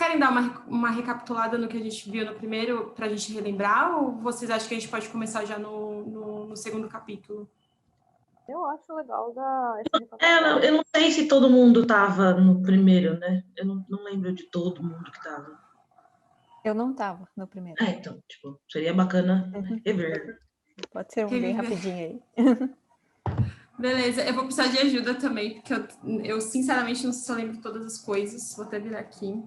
querem dar uma recapitulada no que a gente viu no primeiro, para a gente relembrar, ou vocês acham que a gente pode começar já no segundo capítulo? Eu acho legal dar essa Eu recapitulada. não sei se todo mundo estava no primeiro, né? Eu não lembro de todo mundo que estava. Eu não estava no primeiro. Então, tipo, seria bacana rever. Pode ser um bem rapidinho aí. Beleza, eu vou precisar de ajuda também, porque eu sinceramente não sei se eu lembro todas as coisas. Vou até virar aqui.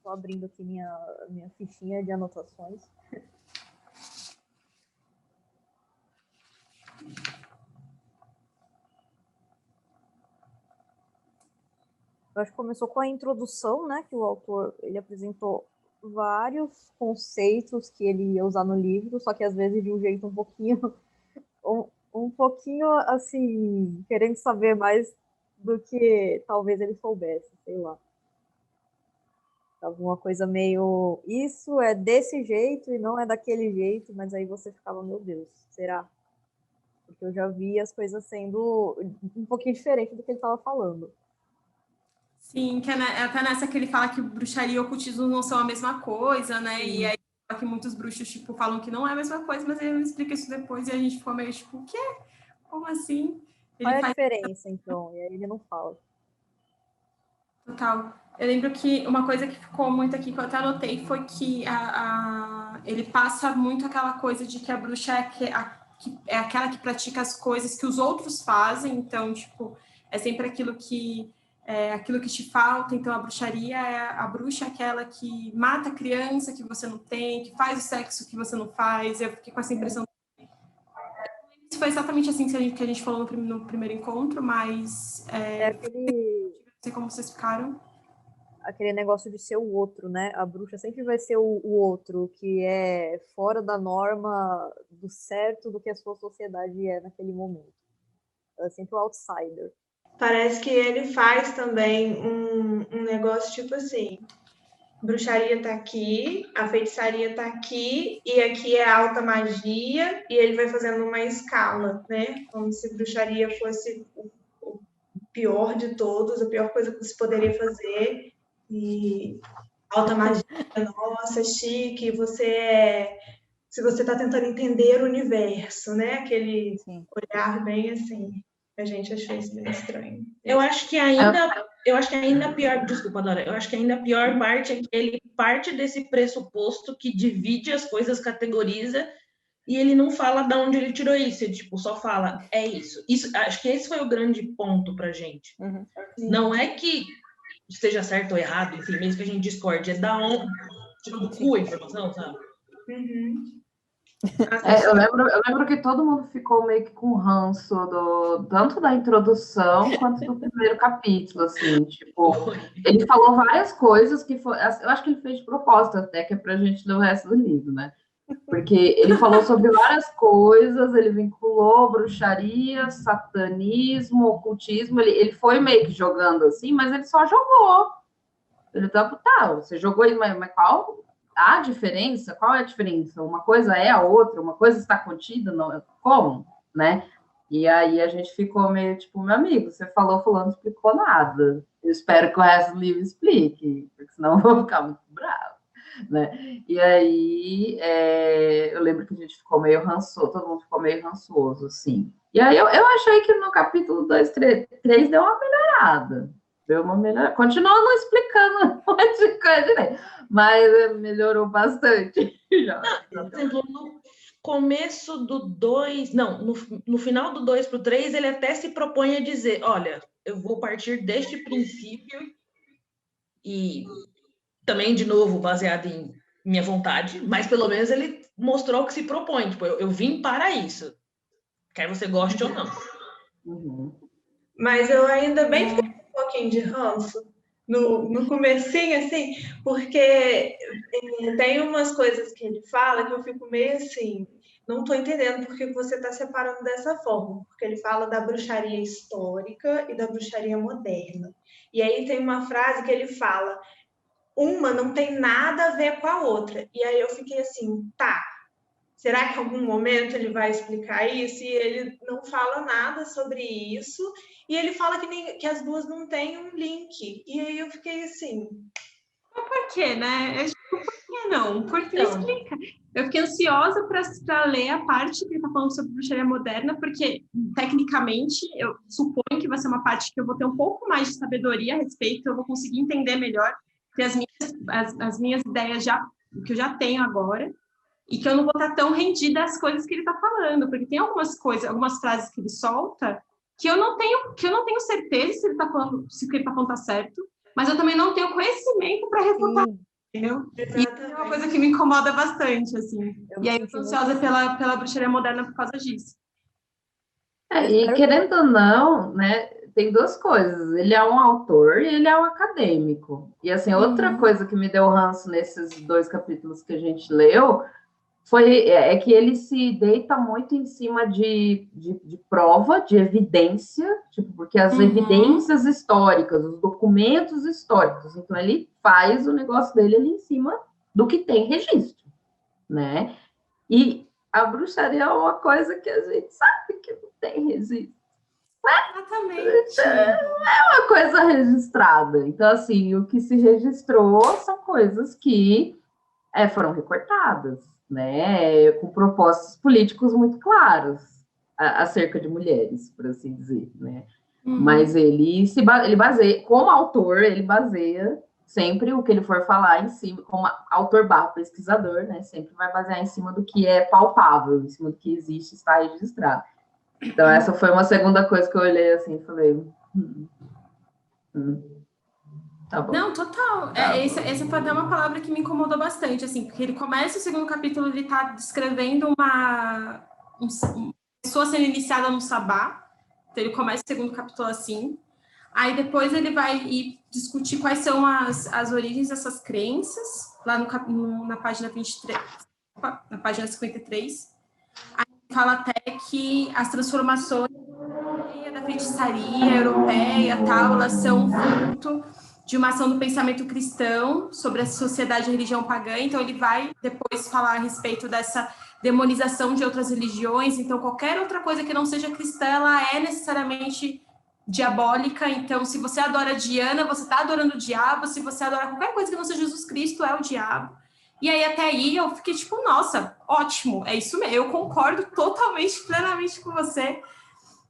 Tô abrindo aqui minha fichinha de anotações. Eu acho que começou com a introdução, né? Que o autor ele apresentou vários conceitos que ele ia usar no livro, só que às vezes de um jeito um pouquinho assim, querendo saber mais do que talvez ele soubesse, sei lá. Alguma coisa meio, isso é desse jeito e não é daquele jeito, mas aí você ficava, meu Deus, será? Porque eu já vi as coisas sendo um pouquinho diferente do que ele estava falando. Sim, que é até nessa que ele fala que bruxaria e ocultismo não são a mesma coisa, né? Sim. E aí que muitos bruxos, tipo, falam que não é a mesma coisa, mas ele explica isso depois e a gente ficou meio, tipo, o quê? Como assim? Qual é a diferença, então? E aí ele não fala. Total. Eu lembro que uma coisa que ficou muito aqui, que eu até anotei, foi que ele passa muito aquela coisa de que a bruxa é aquela que pratica as coisas que os outros fazem, então, tipo, é sempre aquilo que te falta. Então, a bruxaria a bruxa é aquela que mata a criança que você não tem, que faz o sexo que você não faz. Eu fiquei com essa impressão. Isso foi exatamente assim que a gente falou no primeiro encontro, mas não sei como vocês ficaram. Aquele negócio de ser o outro, né? A bruxa sempre vai ser o outro, que é fora da norma do certo do que a sua sociedade é naquele momento. Ela é sempre o outsider. Parece que ele faz também um negócio tipo assim, bruxaria tá aqui, a feitiçaria tá aqui, e aqui é alta magia, e ele vai fazendo uma escala, né? Como se bruxaria fosse o pior de todos, a pior coisa que se poderia fazer, e alta magia, nossa, chique, se você tá tentando entender o universo, né? Aquele olhar bem assim. A gente achou isso bem estranho. Eu acho que ainda pior, desculpa, Dora, eu acho que ainda a pior parte é que ele parte desse pressuposto que divide as coisas, categoriza, e ele não fala de onde ele tirou isso, ele tipo, só fala, é isso. Acho que esse foi o grande ponto pra gente. Uhum. Não é que esteja certo ou errado, enfim, mesmo que a gente discorde, é da onde, tirou do cu a informação, sabe? Uhum. Eu lembro que todo mundo ficou meio que com ranço tanto da introdução quanto do primeiro capítulo, assim, tipo, ele falou várias coisas que foi, eu acho que ele fez de propósito até, que é pra gente ler o resto do livro, né? Porque ele falou sobre várias coisas, ele vinculou bruxaria, satanismo, ocultismo, ele foi meio que jogando assim, mas ele só jogou. Ele tá, você jogou aí, mas qual a diferença? Qual é a diferença? Uma coisa é a outra, uma coisa está contida, não, como, né? E aí a gente ficou meio tipo, meu amigo, você falou, fulano, não explicou nada. Eu espero que o resto do livro explique, porque senão eu vou ficar muito bravo, né? E aí eu lembro que a gente ficou meio rançoso, todo mundo ficou meio rançoso, assim. E aí eu achei que no capítulo 2, 3 deu uma melhorada. Deu uma melhor. Continua não explicando um monte de coisa direito, mas melhorou bastante. Já. Por exemplo, no começo do 2, não, no final do 2 para o 3, ele até se propõe a dizer, olha, eu vou partir deste princípio e também, de novo, baseado em minha vontade, mas pelo menos ele mostrou que se propõe, tipo, eu vim para isso, quer você goste ou não. Uhum. Mas eu ainda bem fiquei com um pouquinho de ranço no comecinho, assim, porque tem umas coisas que ele fala que eu fico meio assim, não estou entendendo por que você está separando dessa forma, porque ele fala da bruxaria histórica e da bruxaria moderna. E aí tem uma frase que ele fala, uma não tem nada a ver com a outra. E aí eu fiquei assim, tá, será que em algum momento ele vai explicar isso? E ele não fala nada sobre isso. E ele fala que as duas não têm um link. E aí eu fiquei assim, Por quê, né? Eu, tipo, por que não? Porque Então. explica. Eu fiquei ansiosa para ler a parte que ele está falando sobre bruxaria moderna, porque, tecnicamente, eu suponho que vai ser uma parte que eu vou ter um pouco mais de sabedoria a respeito, eu vou conseguir entender melhor, ter as minhas ideias já, que eu já tenho agora, e que eu não vou estar tão rendida às coisas que ele está falando, porque tem algumas coisas, algumas frases que ele solta que eu não tenho certeza se ele está falando, se o que ele está falando está certo, mas eu também não tenho conhecimento para refutar, Sim, entendeu? E é uma coisa que me incomoda bastante, assim. eu E aí me eu tô senti ansiosa muito pela bruxaria moderna por causa disso. Eu E espero que querendo ou não, né, tem duas coisas. Ele é um autor e ele é um acadêmico. E assim, outra coisa que me deu ranço nesses 2 capítulos que a gente leu é que ele se deita muito em cima de prova, de evidência, tipo, porque as evidências históricas, os documentos históricos, então ele faz o negócio dele ali em cima do que tem registro, né? E a bruxaria é uma coisa que a gente sabe que não tem registro. Exatamente. É uma coisa registrada. Então, assim, o que se registrou são coisas que foram recortadas, né? Com propósitos políticos muito claros acerca de mulheres, por assim dizer, né? Mas ele baseia, como autor, ele baseia sempre o que ele for falar em cima, como autor barra pesquisador, né? Sempre vai basear em cima do que é palpável, em cima do que existe, está registrado. Então, essa foi uma segunda coisa que eu olhei assim e falei. Tá bom. Não, total. Essa foi até uma palavra que me incomodou bastante, assim, porque ele começa o segundo capítulo, ele tá descrevendo uma pessoa sendo iniciada no sabá. Então, ele começa o segundo capítulo assim. Aí depois ele vai discutir quais são as origens dessas crenças, lá na página 23, na página 53. Aí fala até que as transformações da feitiçaria europeia, tal, elas são fruto de uma ação do pensamento cristão sobre a sociedade e religião pagã. Então ele vai depois falar a respeito dessa demonização de outras religiões. Então qualquer outra coisa que não seja cristã, ela é necessariamente diabólica. Então se você adora Diana, você está adorando o diabo. Se você adora qualquer coisa que não seja Jesus Cristo, é o diabo. E aí até aí eu fiquei tipo, nossa, ótimo, é isso mesmo. Eu concordo totalmente, plenamente com você.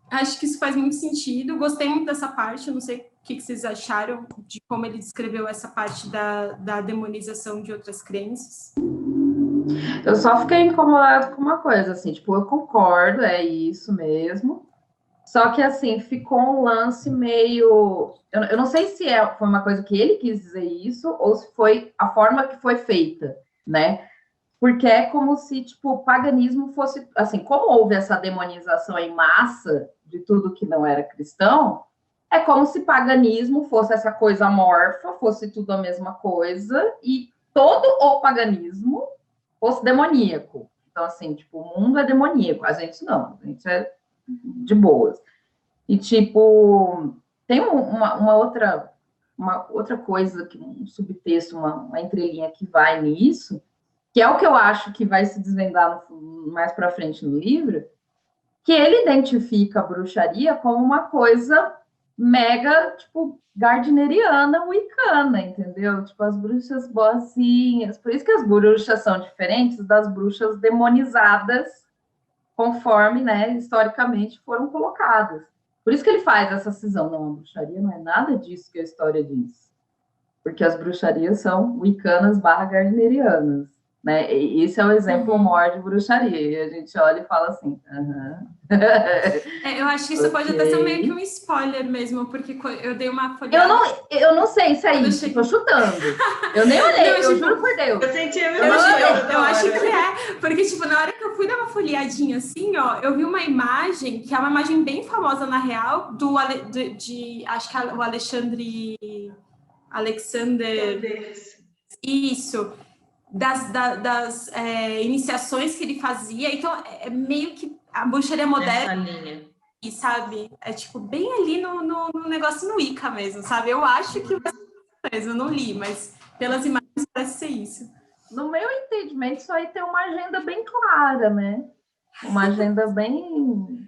Acho que isso faz muito sentido. Gostei muito dessa parte. Eu não sei o que vocês acharam de como ele descreveu essa parte da demonização de outras crenças. Eu só fiquei incomodada com uma coisa, assim, tipo, eu concordo, é isso mesmo. Só que, assim, ficou um lance meio... Eu não sei se foi uma coisa que ele quis dizer isso ou se foi a forma que foi feita, né? Porque é como se, tipo, o paganismo fosse... Assim, como houve essa demonização em massa de tudo que não era cristão, é como se paganismo fosse essa coisa amorfa, fosse tudo a mesma coisa, e todo o paganismo fosse demoníaco. Então, assim, tipo, o mundo é demoníaco, a gente não, a gente é de boas. E, tipo, tem uma outra coisa, um subtexto, uma entrelinha que vai nisso, que é o que eu acho que vai se desvendar mais para frente no livro, que ele identifica a bruxaria como uma coisa mega, tipo, gardneriana, wicana, entendeu? Tipo, as bruxas boazinhas. Por isso que as bruxas são diferentes das bruxas demonizadas, conforme, né, historicamente foram colocadas. Por isso que ele faz essa cisão. Não, a bruxaria não é nada disso que a história diz. Porque as bruxarias são wicanas barra gardnerianas, né? E esse é o exemplo maior de bruxaria. E a gente olha e fala assim, Eu acho que isso pode até ser meio que um spoiler mesmo, porque eu dei uma folhada. Eu não sei se é isso, tô chutando. Eu nem olhei, não, eu juro por Deus. Eu senti a Eu acho que é, porque, tipo, na hora que eu fui dar uma folheadinha assim, ó, eu vi uma imagem, que é uma imagem bem famosa na real, acho que é o Alexander... Isso, das iniciações que ele fazia. Então, é meio que a bruxaria moderna, Essa linha. sabe? É, tipo, bem ali no negócio no Wicca mesmo, sabe? Eu acho que vai ser mesmo, eu não li, mas pelas imagens parece ser isso. No meu entendimento, isso aí tem uma agenda bem clara, né? Uma agenda bem...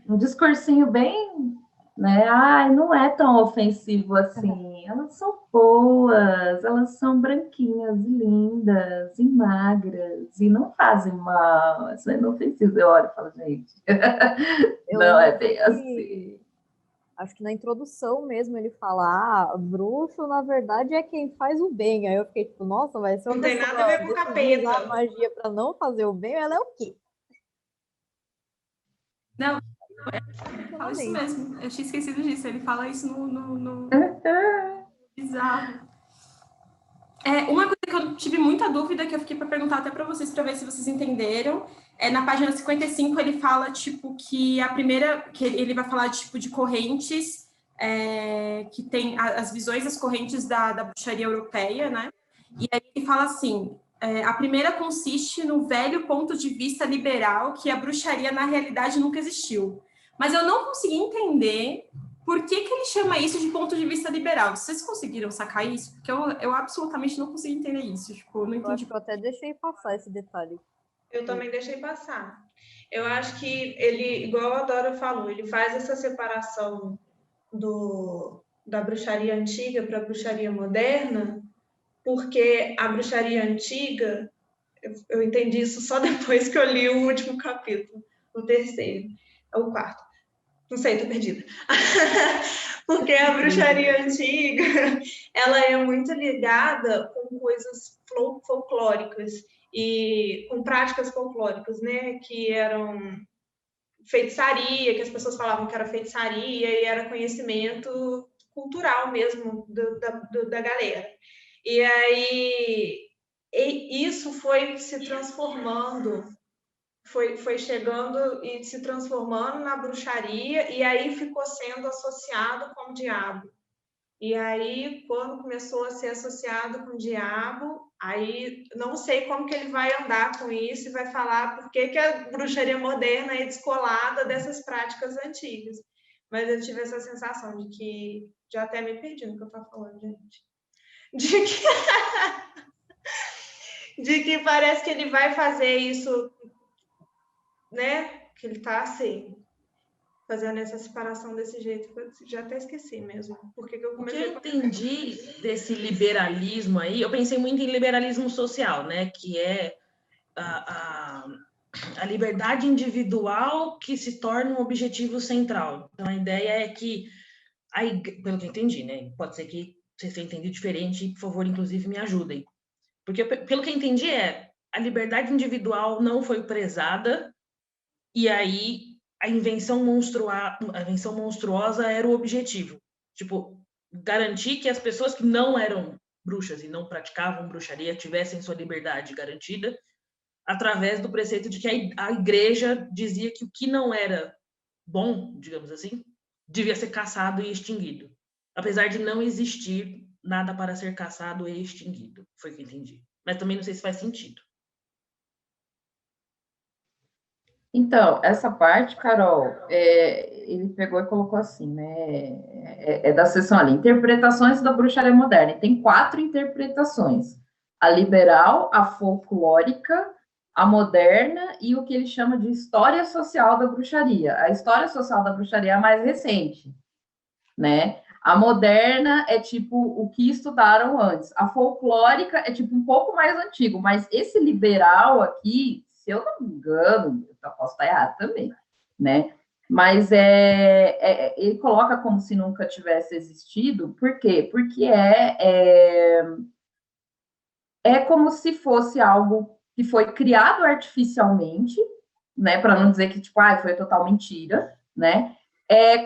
Um discursinho bem né? Ai, não é tão ofensivo assim. Elas são boas, elas são branquinhas e lindas e magras e não fazem mal. Isso é inofensivo. Eu olho e falo, gente, Eu não é lembro bem assim. acho que na introdução mesmo ele fala, bruxo na verdade é quem faz o bem. Aí eu fiquei tipo, nossa, vai ser uma Não tem nada a pessoa ver com decidir usar a capeta. magia pra não fazer o bem, ela é o quê? Não, fala isso mesmo. Eu tinha esquecido disso. Ele fala isso no... Bizarro. Uma coisa que eu tive muita dúvida, que eu fiquei para perguntar até para vocês, para ver se vocês entenderam, na página 55 ele fala, tipo, que a primeira, que ele vai falar, tipo, de correntes, que tem as visões das correntes da bruxaria europeia, né? E aí ele fala assim, a primeira consiste no velho ponto de vista liberal que a bruxaria, na realidade, nunca existiu. Mas eu não consegui entender por que ele chama isso de ponto de vista liberal. Vocês conseguiram sacar isso? Porque eu absolutamente não consegui entender isso. Tipo, eu não Eu entendi. acho que eu até deixei passar esse detalhe. Eu também deixei passar. Eu acho que ele, igual a Dora falou, ele faz essa separação da bruxaria antiga para a bruxaria moderna, porque a bruxaria antiga, eu entendi isso só depois que eu li o último capítulo, o terceiro, o quarto. Não sei, tô perdida. Porque a bruxaria antiga, ela é muito ligada com coisas folclóricas e com práticas folclóricas, né? Que eram feitiçaria, que as pessoas falavam que era feitiçaria e era conhecimento cultural mesmo da galera. E aí isso foi se transformando, foi chegando e se transformando na bruxaria, e aí ficou sendo associado com o diabo. E aí, quando começou a ser associado com o diabo, aí não sei como que ele vai andar com isso e vai falar por que a bruxaria moderna é descolada dessas práticas antigas. Mas eu tive essa sensação de que, já até me perdi no que eu estava falando, gente. De que parece que ele vai fazer isso, né? Que ele está assim, fazendo essa separação desse jeito, que eu já até esqueci mesmo. Porque eu O que eu entendi desse liberalismo aí, eu pensei muito em liberalismo social, né? Que é a liberdade individual que se torna um objetivo central. Então, a ideia é que, pelo que eu entendi, né? Pode ser que vocês tenham entendido diferente, por favor, inclusive, me ajudem. Porque, pelo que eu entendi, a liberdade individual não foi prezada, e aí a invenção monstruosa era o objetivo. Tipo, garantir que as pessoas que não eram bruxas e não praticavam bruxaria tivessem sua liberdade garantida, através do preceito de que a igreja dizia que o que não era bom, digamos assim, devia ser caçado e extinguido. Apesar de não existir nada para ser caçado e extinguido. Foi o que eu entendi. Mas também não sei se faz sentido. Então, essa parte, Carol, ele pegou e colocou assim, né? Da seção ali, interpretações da bruxaria moderna. E tem 4 interpretações: a liberal, a folclórica, a moderna e o que ele chama de história social da bruxaria. A história social da bruxaria é a mais recente, né? A moderna é tipo o que estudaram antes. A folclórica é tipo um pouco mais antigo, mas esse liberal aqui, se eu não me engano, eu posso estar errado também, né? Mas ele coloca como se nunca tivesse existido. Por quê? Porque é como se fosse algo que foi criado artificialmente, né? Para não dizer que tipo, foi total mentira, né?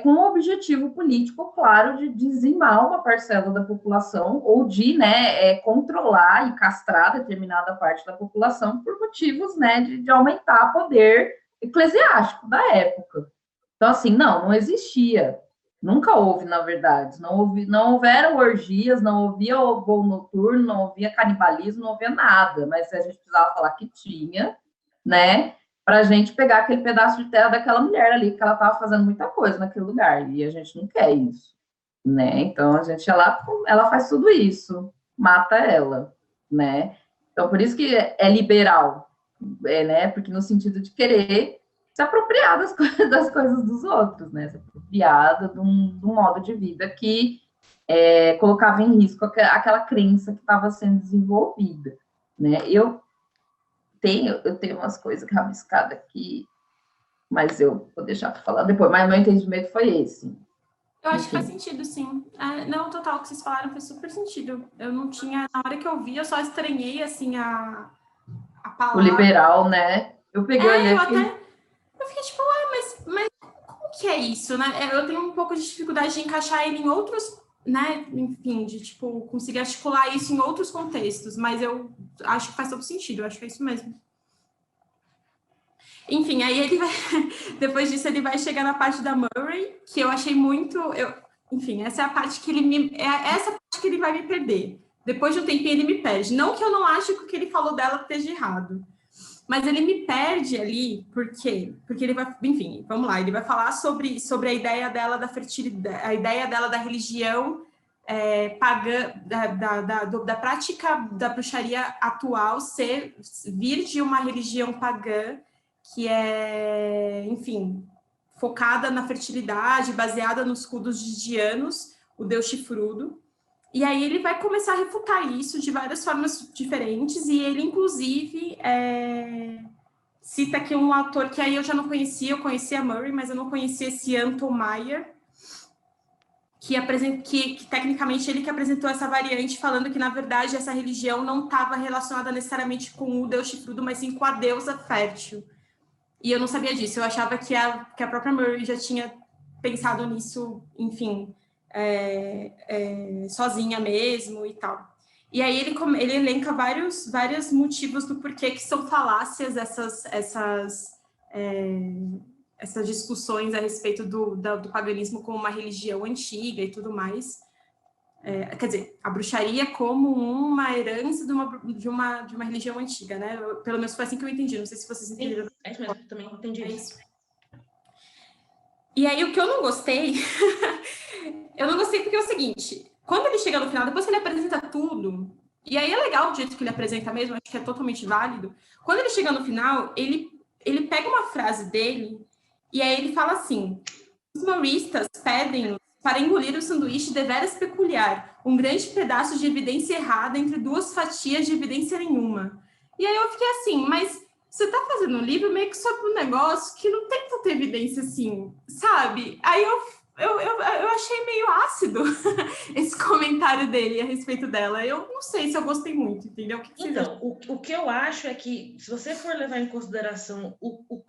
Com o objetivo político, claro, de dizimar uma parcela da população ou de, né, controlar e castrar determinada parte da população por motivos, né, de aumentar o poder eclesiástico da época. Então, assim, não existia. Nunca houve, na verdade. Não houveram orgias, não havia voo noturno, não havia canibalismo, não havia nada. Mas a gente precisava falar que tinha, né? Para a gente pegar aquele pedaço de terra daquela mulher ali, que ela estava fazendo muita coisa naquele lugar. E a gente não quer isso, né? Então a gente ela faz tudo isso, mata ela, né? Então por isso que é liberal, né? Porque no sentido de querer se apropriar das coisas dos outros, né? Se apropriada de um modo de vida que colocava em risco aquela crença que estava sendo desenvolvida, né? Eu tenho umas coisas rabiscadas aqui, mas eu vou deixar para falar depois. Mas meu entendimento foi esse. Eu acho que faz sentido, sim. Não, total, o que vocês falaram faz super sentido. Eu não tinha, na hora que eu vi, eu só estranhei, assim, a palavra. O liberal, né? Eu peguei eu fiquei tipo, mas como que é isso, né? Eu tenho um pouco de dificuldade de encaixar ele em outros, né? Enfim, de, tipo, conseguir articular isso em outros contextos, mas eu acho que faz todo sentido, eu acho que é isso mesmo. Enfim, aí ele vai... Depois disso, ele vai chegar na parte da Murray, que eu achei muito... Enfim, essa é a parte que essa parte que ele vai me perder. Depois de um tempinho, ele me perde. Não que eu não ache que o que ele falou dela esteja errado, mas ele me perde ali, por quê? Porque ele vai... Enfim, vamos lá. Ele vai falar sobre a ideia dela da fertilidade, a ideia dela da religião pagã, da prática da bruxaria atual vir de uma religião pagã que é, enfim, focada na fertilidade, baseada nos cultos de Dianos, o deus chifrudo. E aí ele vai começar a refutar isso de várias formas diferentes, e ele, inclusive, cita aqui um autor que aí eu já não conhecia, eu conhecia a Murray, mas eu não conhecia esse Anton Meyer, que tecnicamente ele que apresentou essa variante, falando que, na verdade, essa religião não estava relacionada necessariamente com o deus chifrudo, mas sim com a deusa fértil. E eu não sabia disso, eu achava que a própria Murray já tinha pensado nisso, enfim, sozinha mesmo e tal. E aí ele elenca vários motivos do porquê que são falácias essas discussões a respeito do paganismo como uma religião antiga e tudo mais. Quer dizer, a bruxaria como uma herança de uma religião antiga, né? Pelo menos foi assim que eu entendi, não sei se vocês entenderam. É isso mesmo, também entendi isso. E aí, o que eu não gostei, eu não gostei porque é o seguinte, quando ele chega no final, depois que ele apresenta tudo, e aí é legal o jeito que ele apresenta mesmo, acho que é totalmente válido, quando ele chega no final, ele pega uma frase dele, e aí ele fala assim, os moristas pedem para engolir o sanduíche deveras peculiar, um grande pedaço de evidência errada entre duas fatias de evidência nenhuma. E aí eu fiquei assim, mas você está fazendo um livro meio que sobre um negócio que não tem tanta evidência assim, sabe? Aí eu achei meio ácido esse comentário dele a respeito dela. Eu não sei se eu gostei muito, entendeu? Então, o que eu acho é que, se você for levar em consideração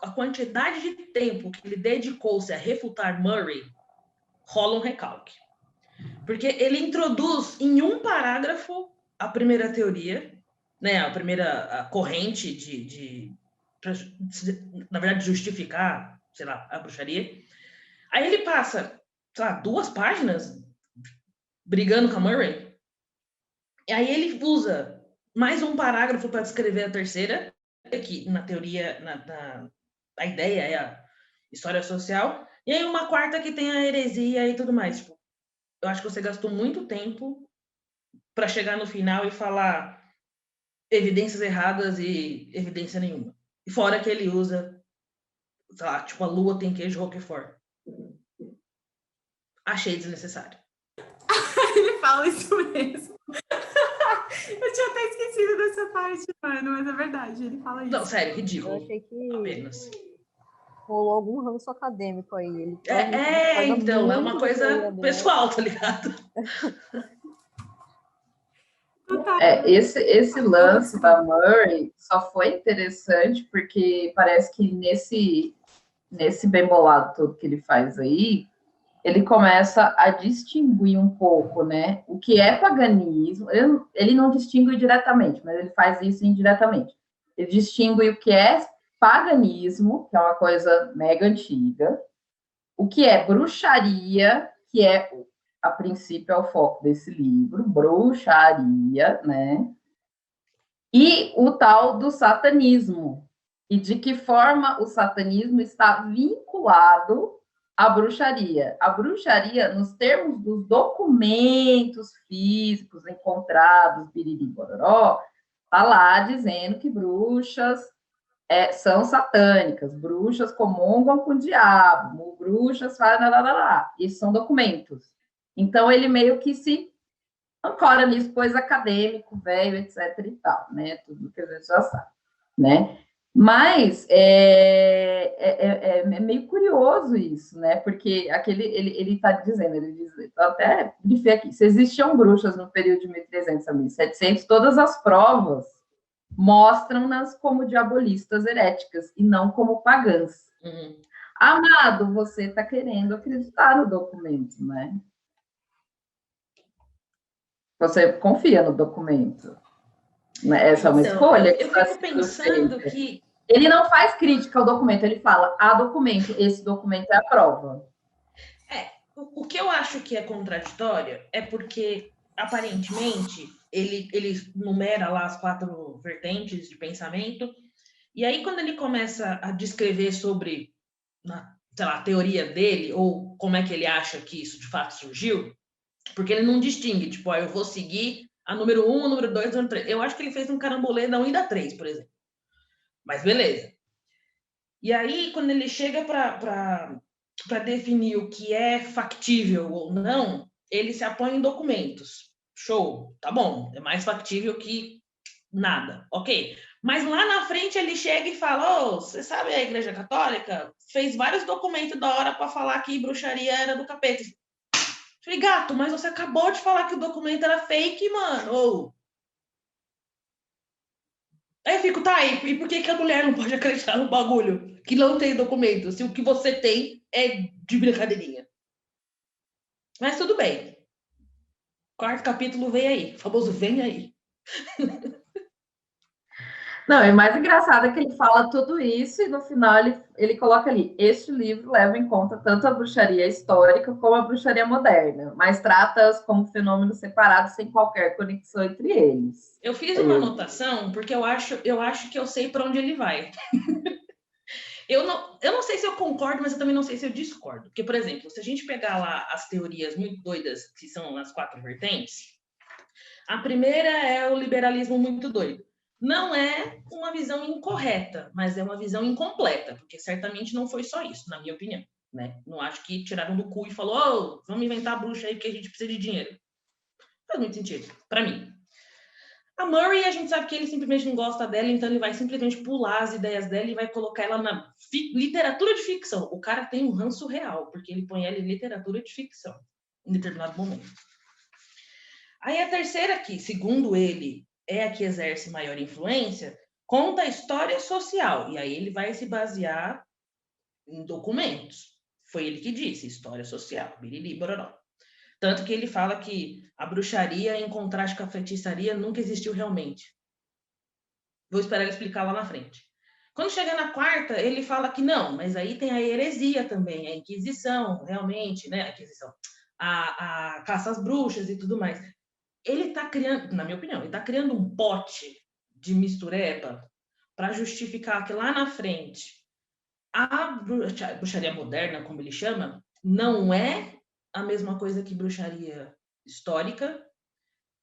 a quantidade de tempo que ele dedicou-se a refutar Murray, rola um recalque. Porque ele introduz em um parágrafo a primeira teoria, né, a primeira corrente na verdade, justificar, sei lá, a bruxaria. Aí ele passa, sei lá, 2 páginas brigando com a Murray. E aí ele usa mais um parágrafo para descrever a terceira, que na teoria, a ideia é a história social, e aí uma quarta que tem a heresia e tudo mais. Tipo, eu acho que você gastou muito tempo para chegar no final e falar evidências erradas e evidência nenhuma. E fora que ele usa, sei lá, tipo, a lua tem queijo Roquefort. Achei desnecessário. Ele fala isso mesmo. Eu tinha até esquecido dessa parte, mano, mas é verdade, ele fala isso. Não, sério, ridículo. Eu achei que apenas. rolou algum ranço acadêmico aí. Ele então, é uma coisa pessoal, tá ligado? Esse lance da Murray só foi interessante porque parece que nesse bem bolado todo que ele faz aí, ele começa a distinguir um pouco, né? O que é paganismo, ele não distingue diretamente, mas ele faz isso indiretamente. Ele distingue o que é paganismo, que é uma coisa mega antiga, o que é bruxaria, que é, a princípio, é o foco desse livro, bruxaria, né? E o tal do satanismo, e de que forma o satanismo está vinculado à bruxaria. A bruxaria, nos termos dos documentos físicos encontrados, biriri, bororó, está lá dizendo que bruxas são satânicas, bruxas comungam com o diabo, bruxas fazem... Isso são documentos. Então, ele meio que se ancora nisso, coisa acadêmico, velho, etc. e tal, né? Tudo que a gente já sabe, né? Mas é meio curioso isso, né? Porque ele está dizendo, ele diz, até grifei aqui, se existiam bruxas no período de 1300 a 1700, todas as provas mostram-nas como diabolistas heréticas e não como pagãs. Amado, você está querendo acreditar no documento, né? Você confia no documento. Essa é uma escolha. Eu fico pensando que... Ele não faz crítica ao documento, ele fala, há documento, esse documento é a prova. O que eu acho que é contraditório é porque, aparentemente, ele numera lá as 4 vertentes de pensamento, e aí quando ele começa a descrever sobre, sei lá, a teoria dele, ou como é que ele acha que isso de fato surgiu, porque ele não distingue, tipo, eu vou seguir a número 1, a número 2, a número 3. Eu acho que ele fez um carambolê da 1 e da 3, por exemplo. Mas beleza. E aí, quando ele chega para definir o que é factível ou não, ele se apoia em documentos. Show, tá bom. É mais factível que nada. Ok. Mas lá na frente ele chega e fala, você sabe, a Igreja Católica fez vários documentos da hora para falar que bruxaria era do capeta. Falei, gato, mas você acabou de falar que o documento era fake, mano. Aí eu fico, tá, e por que a mulher não pode acreditar no bagulho que não tem documento, se o que você tem é de brincadeirinha? Mas tudo bem. 4º capítulo vem aí. O famoso vem aí. Não, e mais engraçado é que ele fala tudo isso e no final ele coloca ali, este livro leva em conta tanto a bruxaria histórica como a bruxaria moderna, mas trata-as como fenômenos separados sem qualquer conexão entre eles. Eu fiz uma anotação porque eu acho que eu sei para onde ele vai. Eu não sei se eu concordo, mas eu também não sei se eu discordo. Porque, por exemplo, se a gente pegar lá as teorias muito doidas, que são as 4 vertentes, a primeira é o liberalismo muito doido. Não é uma visão incorreta, mas é uma visão incompleta, porque certamente não foi só isso, na minha opinião, né? Não acho que tiraram do cu e falou, vamos inventar a bruxa aí porque a gente precisa de dinheiro. Faz muito sentido, para mim. A Murray, a gente sabe que ele simplesmente não gosta dela, então ele vai simplesmente pular as ideias dela e vai colocar ela na literatura de ficção. O cara tem um ranço real, porque ele põe ela em literatura de ficção, em determinado momento. Aí a terceira aqui, segundo ele, é a que exerce maior influência, conta a história social. E aí ele vai se basear em documentos. Foi ele que disse, história social, biriri, bororó. Tanto que ele fala que a bruxaria, em contraste com a feitiçaria, nunca existiu realmente. Vou esperar ele explicar lá na frente. Quando chega na 4ª, ele fala que não, mas aí tem a heresia também, a Inquisição, realmente, né? A Inquisição, a caça às bruxas e tudo mais. Ele está criando, na minha opinião, ele está criando um pote de mistureba para justificar que lá na frente a bruxaria moderna, como ele chama, não é a mesma coisa que bruxaria histórica.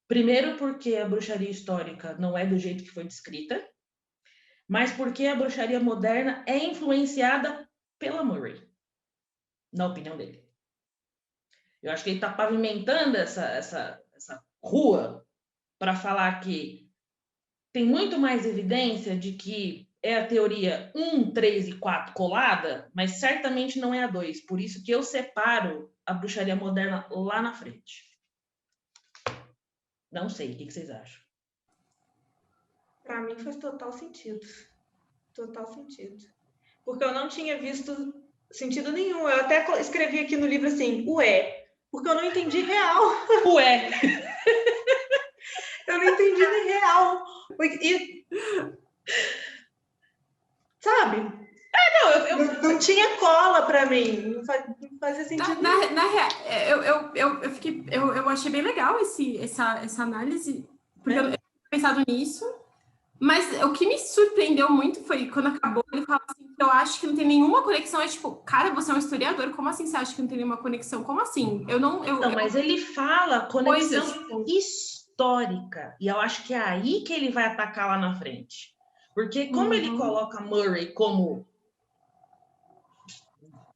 Primeiro porque a bruxaria histórica não é do jeito que foi descrita, mas porque a bruxaria moderna é influenciada pela Murray, na opinião dele. Eu acho que ele está pavimentando essa rua para falar que tem muito mais evidência de que é a teoria 1, 3 e 4 colada, mas certamente não é a 2. Por isso que eu separo a bruxaria moderna lá na frente. Não sei, o que vocês acham? Para mim faz total sentido. Total sentido. Porque eu não tinha visto sentido nenhum. Eu até escrevi aqui no livro assim, ué, porque eu não entendi real. Ué! Eu não entendi real. E, sabe? Não tinha cola para mim. Não fazia sentido. Na real, eu achei bem legal essa análise, porque eu tinha pensado nisso. Mas o que me surpreendeu muito foi quando acabou, ele falou assim, que eu acho que não tem nenhuma conexão. É tipo, cara, você é um historiador, como assim você acha que não tem nenhuma conexão? Como assim? Mas ele fala conexão histórica. E eu acho que é aí que ele vai atacar lá na frente. Porque como ele coloca Murray como,